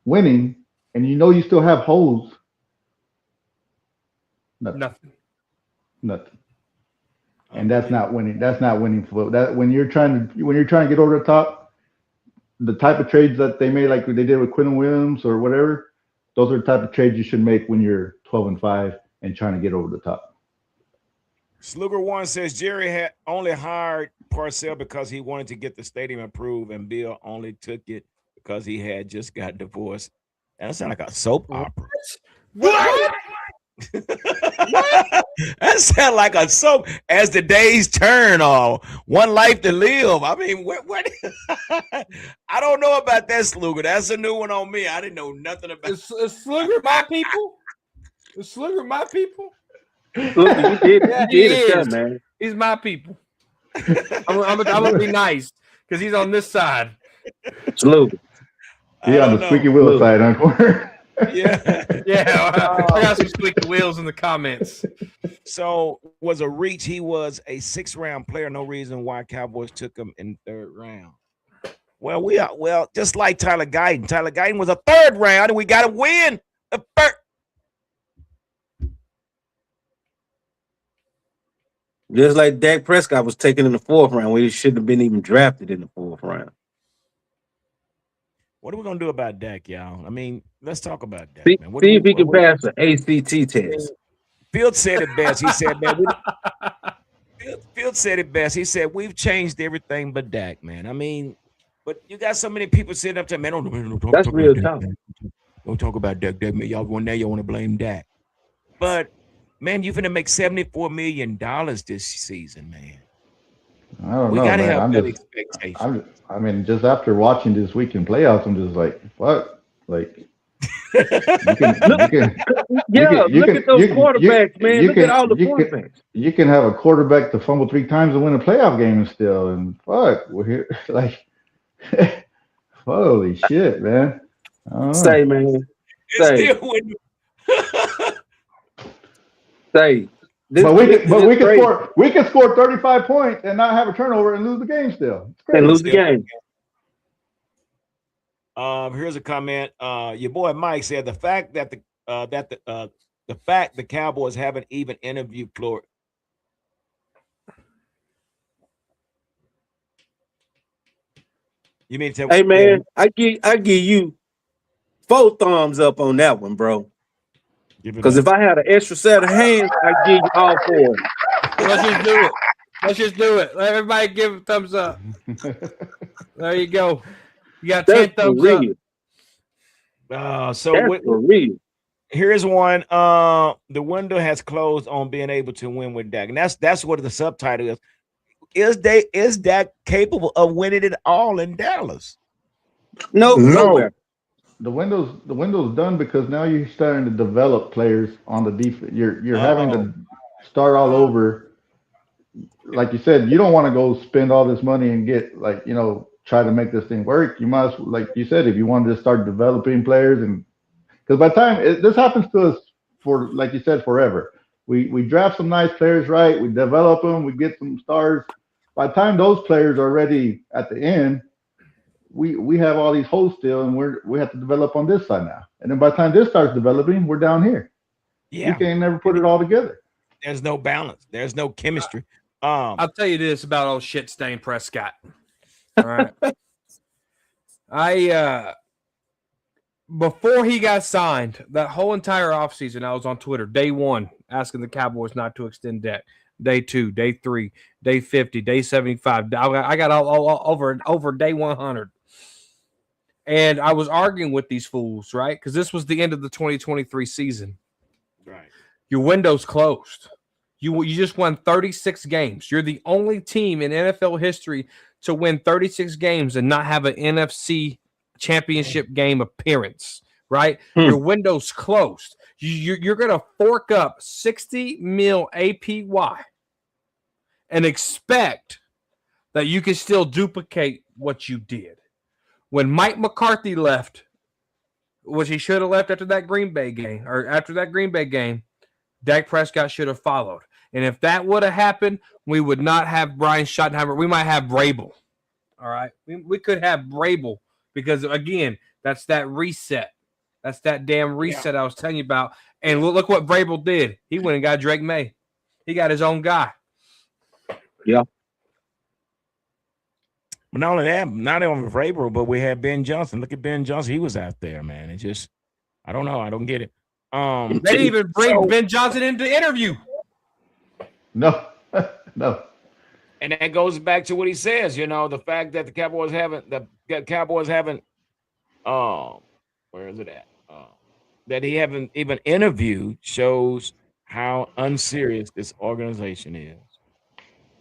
winning, and you know you still have holes, Nothing. nothing. And that's not winning. That's not winning for that. When you're trying to get over the top, the type of trades that they made, like they did with Quinn Williams or whatever, those are the type of trades you should make when you're 12-5 and trying to get over the top. Sluger One says Jerry had only hired Parcells because he wanted to get the stadium improved, and Bill only took it because he had just got divorced. That sounds like a soap opera. What? That sounds like a soap. As the days turn, or One Life to Live. I mean, what? I don't know about that, Sluger. That's a new one on me. I didn't know nothing about. Is Sluger my people? Is Sluger my people? Look, you did it, man. He's my people. I'm gonna be nice because he's on this side. Salute. Yeah, on the squeaky wheel side, on corner. Yeah. I got some squeaky wheels in the comments. So was a reach. He was a 6th-round player. No reason why Cowboys took him in 3rd round. Well, just like Tyler Guyton. Tyler Guyton was a 3rd round, and we got to win the 1st. Just like Dak Prescott was taken in the 4th round, where he shouldn't have been even drafted in the 4th round. What are we gonna do about Dak, y'all? I mean, let's talk about Dak. See, Man. see if he can pass the ACT test. Field said it best. He said, "Man, Field said it best. He said we've changed everything but Dak, man. I mean, but you got so many people sitting up there, man. Don't talk That's real about talk. Dak. Don't talk about Dak. Dak, man, y'all want to blame Dak, but man, you're gonna make $74 million this season, man. I don't We know, gotta man. have good expectations. I mean, just after watching this week in playoffs, I'm just like, what? Like, you can look at those quarterbacks, man. Look at all the quarterbacks. You can have a quarterback to fumble 3 times and win a playoff game and still, and fuck, we're here. Like, holy shit, man. Say, man. Say. Say. We can score 35 points and not have a turnover and lose the game still. It's crazy. And lose the game. Here's a comment. Your boy Mike said the fact that the Cowboys haven't even interviewed Florida. You mean to tell Hey man, I give you 4 thumbs up on that one, bro. Because if I had an extra set of hands, I'd give you all 4. Let's just do it. Let everybody give a thumbs up. There you go. You got 10 thumbs up. Here's one. The window has closed on being able to win with Dak, and that's what the subtitle is. Is Dak capable of winning it all in Dallas? No. The window's done because now you're starting to develop players on the defense. You're having to start all over. Like you said, you don't want to go spend all this money and get try to make this thing work. You must, like you said, if you wanted to start developing players, and because by the time this happens to us for, like you said, forever. We draft some nice players, right? We develop them, we get some stars. By the time those players are ready at the end, we have all these holes still, and we have to develop on this side now. And then by the time this starts developing, we're down here. Yeah, we can't never put it all together. There's no balance. There's no chemistry. I'll tell you this about old shit stain Prescott. All right. Before he got signed, that whole entire offseason, I was on Twitter, day 1, asking the Cowboys not to extend Dak. Day 2, day 3, day 50, day 75. I got all over day 100. And I was arguing with these fools, right? Because this was the end of the 2023 season. Right. Your window's closed. You just won 36 games. You're the only team in NFL history to win 36 games and not have an NFC championship game appearance, right? Your window's closed. You're going to fork up $60 million APY and expect that you can still duplicate what you did. When Mike McCarthy left, which he should have left after that Green Bay game, Dak Prescott should have followed. And if that would have happened, we would not have Brian Schottenheimer. We might have Vrabel. All right. We could have Vrabel because, again, that's that reset. That's that damn reset I was telling you about. And look what Vrabel did. He went and got Drake May. He got his own guy. Yeah. But not only that, not only Vrabel, but we had Ben Johnson. Look at Ben Johnson. He was out there, man. It just, I don't know. I don't get it. They didn't even bring Ben Johnson into interview. No. And that goes back to what he says, the fact that the Cowboys haven't, where is it at? That he haven't even interviewed shows how unserious this organization is.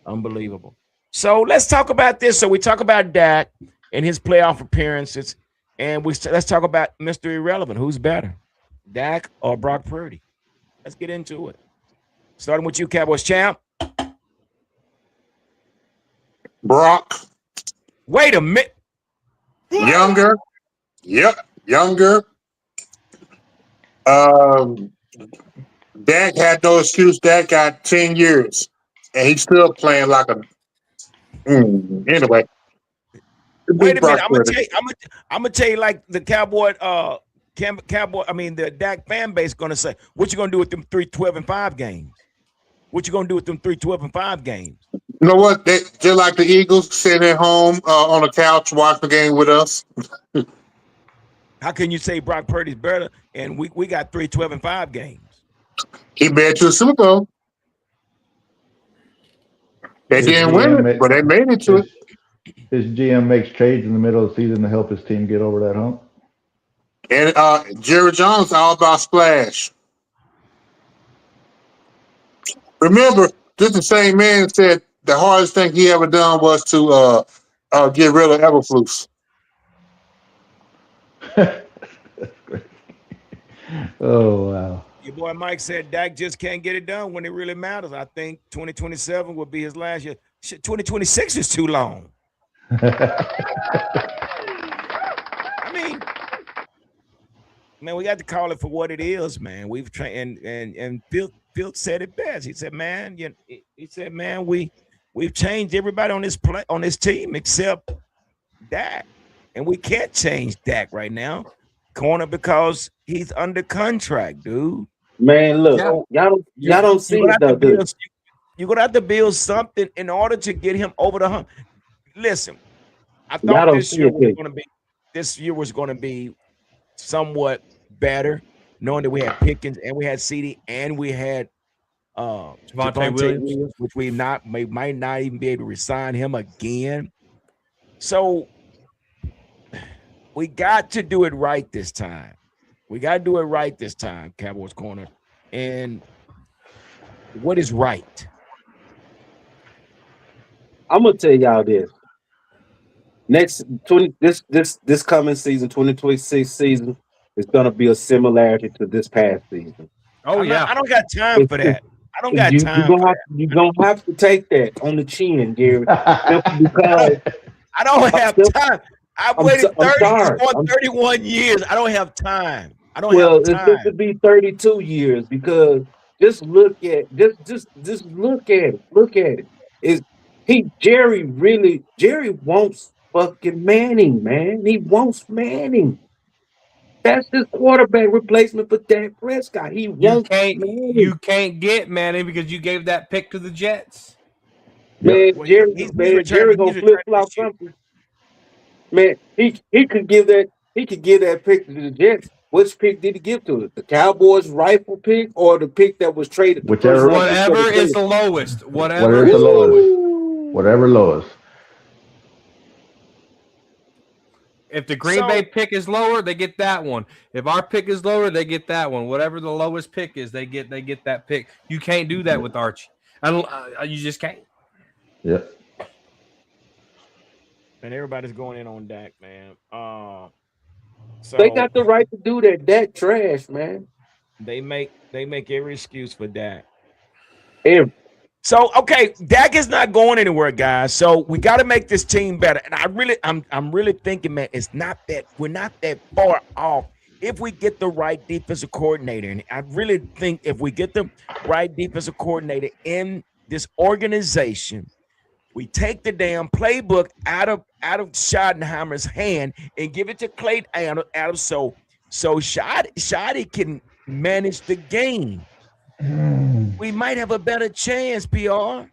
Unbelievable. So let's talk about this. So we talk about Dak and his playoff appearances, and let's talk about Mr. Irrelevant. Who's better, Dak or Brock Purdy? Let's get into it. Starting with you, Cowboys champ. Brock. Wait a minute. Younger. Yep. Younger. Dak had no excuse. Dak got 10 years, and he's still playing like a. Anyway. Wait a minute. I'm gonna tell you, like the Cowboy, the Dak fan base gonna say, what you gonna do with them 3 12-5 games? What you gonna do with them 3 12-5 games? You know what? They just like the Eagles sitting at home on the couch watching the game with us. How can you say Brock Purdy's better and we got 3 12-5 games? He made to the Super Bowl. They didn't win it, but they made it to it. His GM makes trades in the middle of the season to help his team get over that hump. And Jerry Jones all about splash. Remember, this the same man said the hardest thing he ever done was to get rid of Eberflus. That's great. Oh, wow. Your boy Mike said Dak just can't get it done when it really matters. I think 2027 will be his last year. 2026 is too long. I mean, man, we got to call it for what it is, man. We've trained and Phil said it best. He said, man, we've changed everybody on this team except Dak, and we can't change Dak right now, corner, because he's under contract, dude. Man, look, y'all don't see it though, dude. You're gonna have to build something in order to get him over the hump. Listen, I thought this year was gonna be somewhat better, knowing that we had Pickens and we had CD and we had Javonte Williams, which we might not even be able to resign him again. So we got to do it right this time. Cowboys corner. And what is right? I'm gonna tell y'all this. This coming season, 2026 season, is gonna be a similarity to this past season. I don't got time for that. I don't got time. You're gonna have to take that on the chin, Gary. Because I don't have time. I've waited 31 years. I don't have time. It's going to be 32 years because just look at it. Look at it. Jerry wants fucking Manning, man. He wants Manning. That's his quarterback replacement for Dak Prescott. You can't get Manning because you gave that pick to the Jets. Man, Jerry gonna flip flop something. Man, he could give that pick to the Jets. Which pick did he give to it? The Cowboys' rifle pick or the pick that was traded? Whatever is the lowest. Whatever is the lowest. Whatever lowest. If the Green Bay pick is lower, they get that one. If our pick is lower, they get that one. Whatever the lowest pick is, they get that pick. You can't do that with Archie. You just can't. Yep. And everybody's going in on Dak, man. They So got the right to do that. That trash, man. they make every excuse for Dak. Every, So okay, Dak is not going anywhere, guys. So we got to make this team better. And I'm really thinking, man, it's not that we're not that far off if we get the right defensive coordinator. And I really think if we get the right defensive coordinator in this organization, we take the damn playbook out of Schottenheimer's hand and give it to Clay Adams so Shoddy can manage the game. We might have a better chance, PR.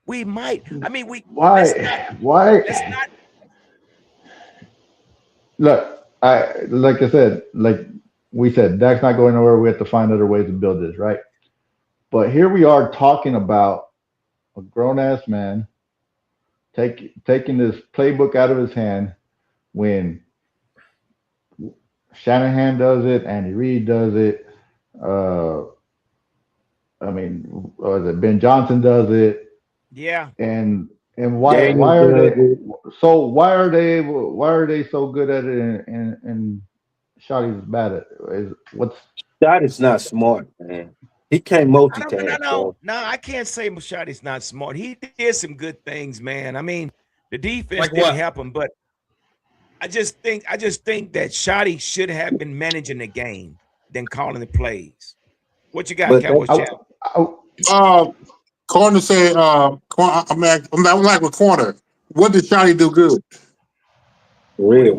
We might. I mean, let's not. Look, like I said, like we said, Dak's not going nowhere. We have to find other ways to build this, right? But here we are talking about a grown ass man taking this playbook out of his hand when Shanahan does it, Andy Reid does it. Uh, I mean, was it Ben Johnson does it? Yeah. And why Daniel are does they it. so why are they so good at it and Shotty's bad at it? What's That is not smart, man. He can't I don't multitask, bro. no, I can't say Machadi's not smart. He did some good things, man. I mean, the defense Like didn't what? help him, but I just think that Shotty should have been managing the game than calling the plays. What you got, But that, Cowboys I, champ? Uh, Corner said, I'm like with Corner. What did Shotty do good? for What? real.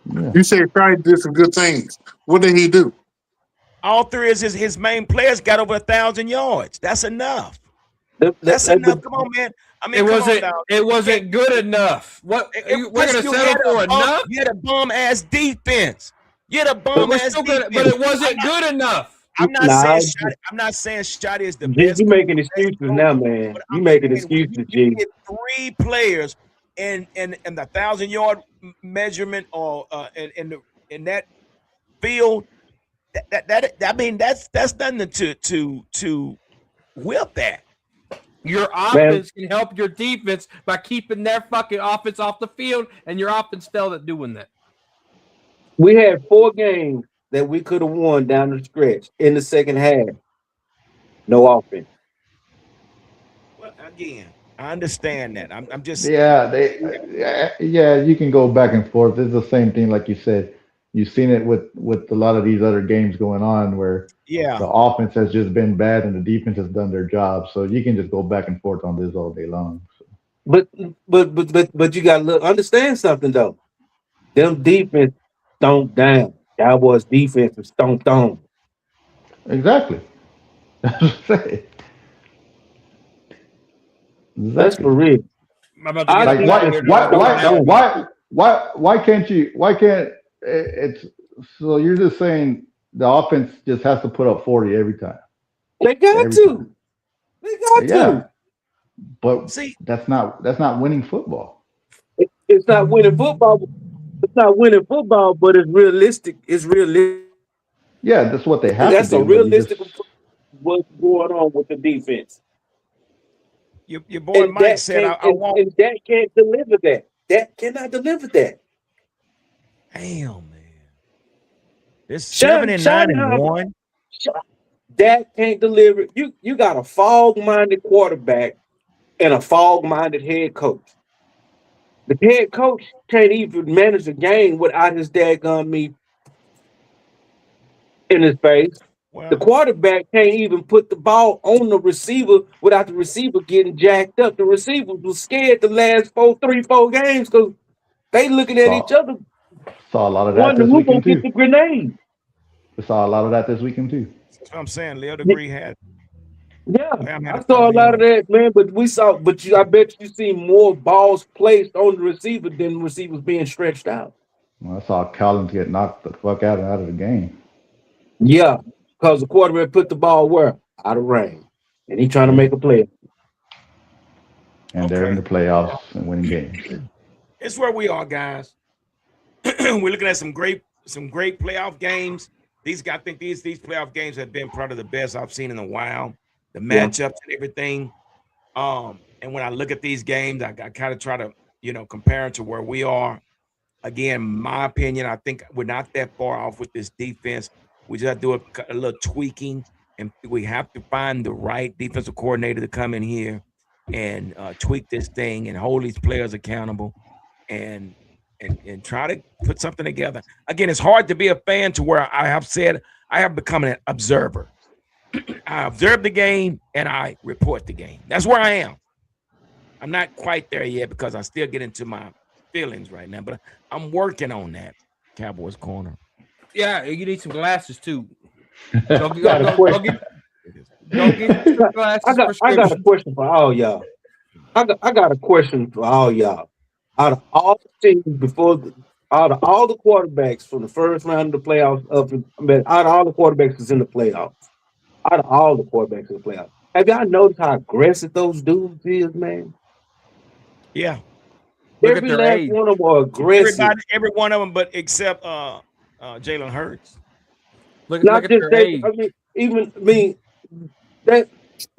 yeah. You said Shotty did some good things. What did he do? All three of his main players got over 1,000 yards. That's enough. That's But enough. Come on, man. I mean, It come on wasn't. now. It wasn't good enough. What? We're gonna You settle for enough. You had a bum ass defense. You had a But bum we're ass still defense. gonna. But it wasn't good enough. I'm not nah, saying Shotty. I'm not saying Shotty is the G, best you coach, making excuses now, man. but You I'm making saying when excuses, you G. get three players in the 1,000 yard measurement or in that field, that I mean that's nothing to whip that. Your Man, offense can help your defense by keeping their fucking offense off the field, and your offense still at doing that. we had 4 games that we could have won down the stretch in the second half. No offense. Well, again, I understand that. I'm just Yeah, you can go back and forth. It's the same thing, like you said. You've seen it with a lot of these other games going on where yeah. the offense has just been bad and the defense has done their job. So you can just go back and forth on this all day long. So, But you gotta understand something though. Them defense stomped down. Cowboys defense was stomped on. exactly. That's what I'm saying. That's for Exactly. real. I'm about to Our get a Like play why here. why stomped why down. why can't it's so you're just saying the offense just has to put up 40 every time. They got Every time. to. They got Yeah. to. But See, that's not winning football. It's not winning football. It's not winning football, but it's realistic. It's realistic. Yeah, that's what they have to That's a do, but you just realistic approach to what's going on with the defense. your boy And Mike that said, can't I want. and that can't deliver that. That cannot deliver that. Damn, man. There's Sean 7-9-1. that can't deliver. You got a fog-minded quarterback and a fog-minded head coach. The head coach can't even manage the game without his daggone me in his face. The Well, quarterback can't even put the ball on the receiver without the receiver getting jacked up. The receivers was scared the last 4 games because they looking at each saw other, saw a lot of that wondering this who gonna weekend get too. the grenade. We saw a lot of that this weekend too. that's what I'm saying. Leo Degree had Yeah, Lamb had I saw a 1,000 lot of yards. that, man. I bet you see more balls placed on the receiver than receivers being stretched out. Well, I saw Collins get knocked the fuck out of the game. Yeah, because the quarterback put the ball where? Out of range. And he trying to Yeah. make a play. And they're in Okay. the playoffs and winning games. It's where we are, guys. We're looking at some great playoff games. I think these playoff games have been probably the best I've seen in a while. The Yeah. matchups and everything. And when I look at these games, I kind of try to compare it to where we are. again, my opinion, I think we're not that far off with this defense. We just have to do a little tweaking, and we have to find the right defensive coordinator to come in here and tweak this thing and hold these players accountable and try to put something together. Again, it's hard to be a fan to where I have become an observer. I observe the game and I report the game. That's where I am. I'm not quite there yet because I still get into my feelings right now, but I'm working on that. Cowboys corner. Yeah, you need some glasses too. Go get some glasses. I got a question for all y'all. I got a question for all y'all. Out of all the teams out of all the quarterbacks from the first round of the playoffs out of all the quarterbacks that's in the playoffs, out of all the quarterbacks in the playoffs, have y'all noticed how aggressive those dudes is, man? Yeah. Every last one of them are aggressive. Every one of them, but except Jalen Hurts. Look at their age. That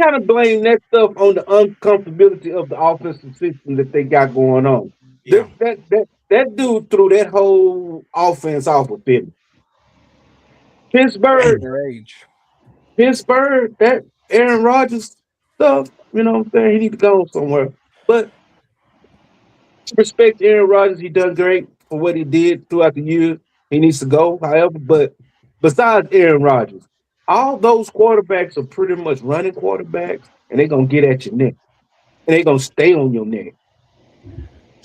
kind of blame that stuff on the uncomfortability of the offensive system that they got going on. Yeah. That dude threw that whole offense off of him. Pittsburgh, that Aaron Rodgers stuff, you know what I'm saying? He need to go somewhere. But respect Aaron Rodgers, he done great for what he did throughout the year. He needs to go, however, but besides Aaron Rodgers, all those quarterbacks are pretty much running quarterbacks, and they're gonna get at your neck. And they're gonna stay on your neck.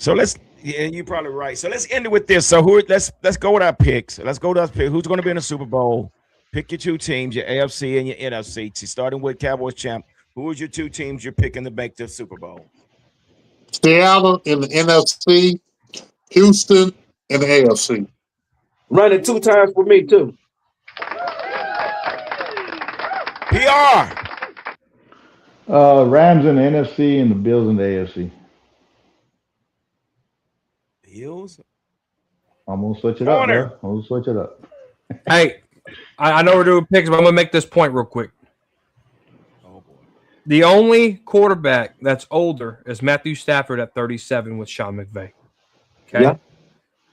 So you're probably right. So let's end it with this. So let's go with our picks. Let's go to our pick. Who's going to be in the Super Bowl? Pick your two teams, your AFC and your NFC. Starting with Cowboys champ. Who is your two teams you're picking to make the Super Bowl? Seattle in the NFC, Houston in the AFC. Running 2 times for me too. PR. Rams in the NFC and the Bills in the AFC. Bills? I'm gonna switch it up, bro. I'm gonna switch it up. Hey, I know we're doing picks, but I'm gonna make this point real quick. Oh boy. The only quarterback that's older is Matthew Stafford at 37 with Sean McVay. Okay. Yeah.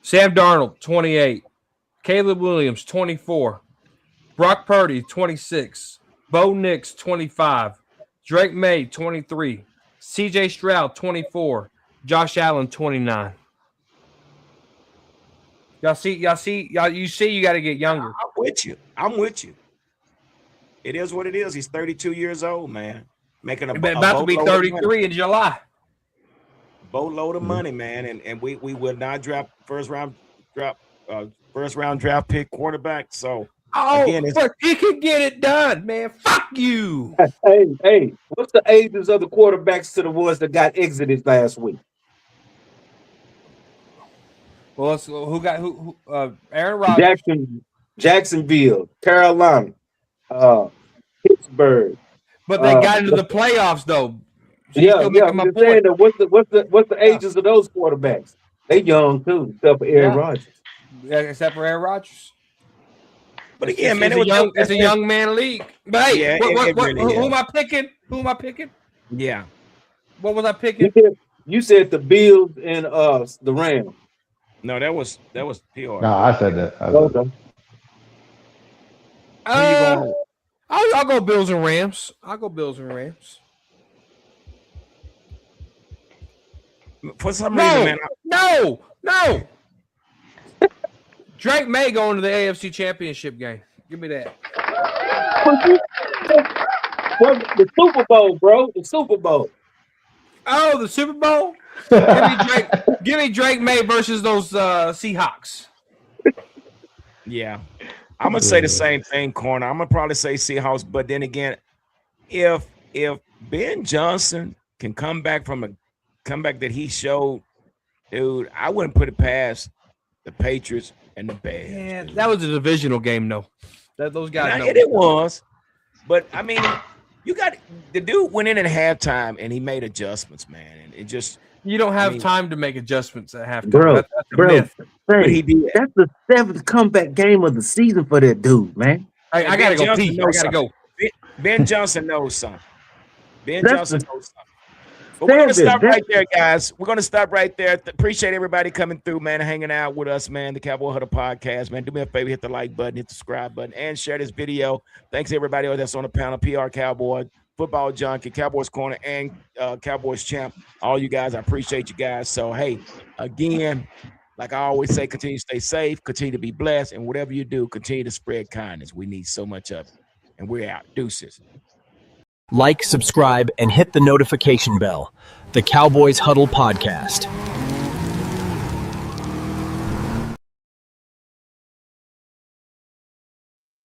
Sam Darnold, 28. Caleb Williams, 24. Brock Purdy, 26. Bo Nix, 25. Drake May, 23. CJ Stroud, 24. Josh Allen, 29. You see, you got to get younger. I'm with you. It is what it is. He's 32 years old, man. Making about to be 33 in July. Boatload of money, man. And we would not draft first round draft pick quarterback. So but he could get it done, man. Fuck you. Hey, what's the ages of the quarterbacks to the ones that got exited last week? Well, who? Aaron Rodgers, Jacksonville, Carolina, Pittsburgh. But they got into the playoffs, though. So I'm just saying that what's the ages of those quarterbacks? They young too, except for Aaron Rodgers. Yeah, except for Aaron Rodgers. But again, it's a young man league. But hey, who am I picking? Who am I picking? Yeah. What was I picking? You said the Bills and the Rams. No, that was PR. No, I said that. Okay. I'll go Bills and Rams. For some reason, man. No. Drake May going to the AFC Championship game. Give me that. The Super Bowl, bro. The Super Bowl. Oh, the Super Bowl? Give me Drake May versus those Seahawks. Yeah. I'm gonna say the same thing, corner. I'm gonna probably say Seahawks, but then again, if Ben Johnson can come back from a comeback that he showed, dude, I wouldn't put it past the Patriots and the Bears. Yeah, that was a divisional game, though. Those guys. It was, but I mean, you got the dude went in at halftime and he made adjustments, man, and it just. You don't have time to make adjustments at halftime. Bro, But he did. That's the 7th comeback game of the season for that dude, man. I gotta go pee. I gotta go. Ben Johnson knows something. Ben Johnson knows something. But we're going to stop right there, guys. We're going to stop right there. Appreciate everybody coming through, man, and hanging out with us, man. The Cowboy Huddle podcast, man. Do me a favor, hit the like button, hit the subscribe button, and share this video. Thanks everybody that's on the panel, PR Cowboy, Football Junkie, Cowboys Corner, and Cowboys Champ. All you guys, I appreciate you guys. So, hey, again, like I always say, continue to stay safe, continue to be blessed, and whatever you do, continue to spread kindness. We need so much of it. And we're out. Deuces. Like, subscribe, and hit the notification bell. The Cowboys Huddle Podcast.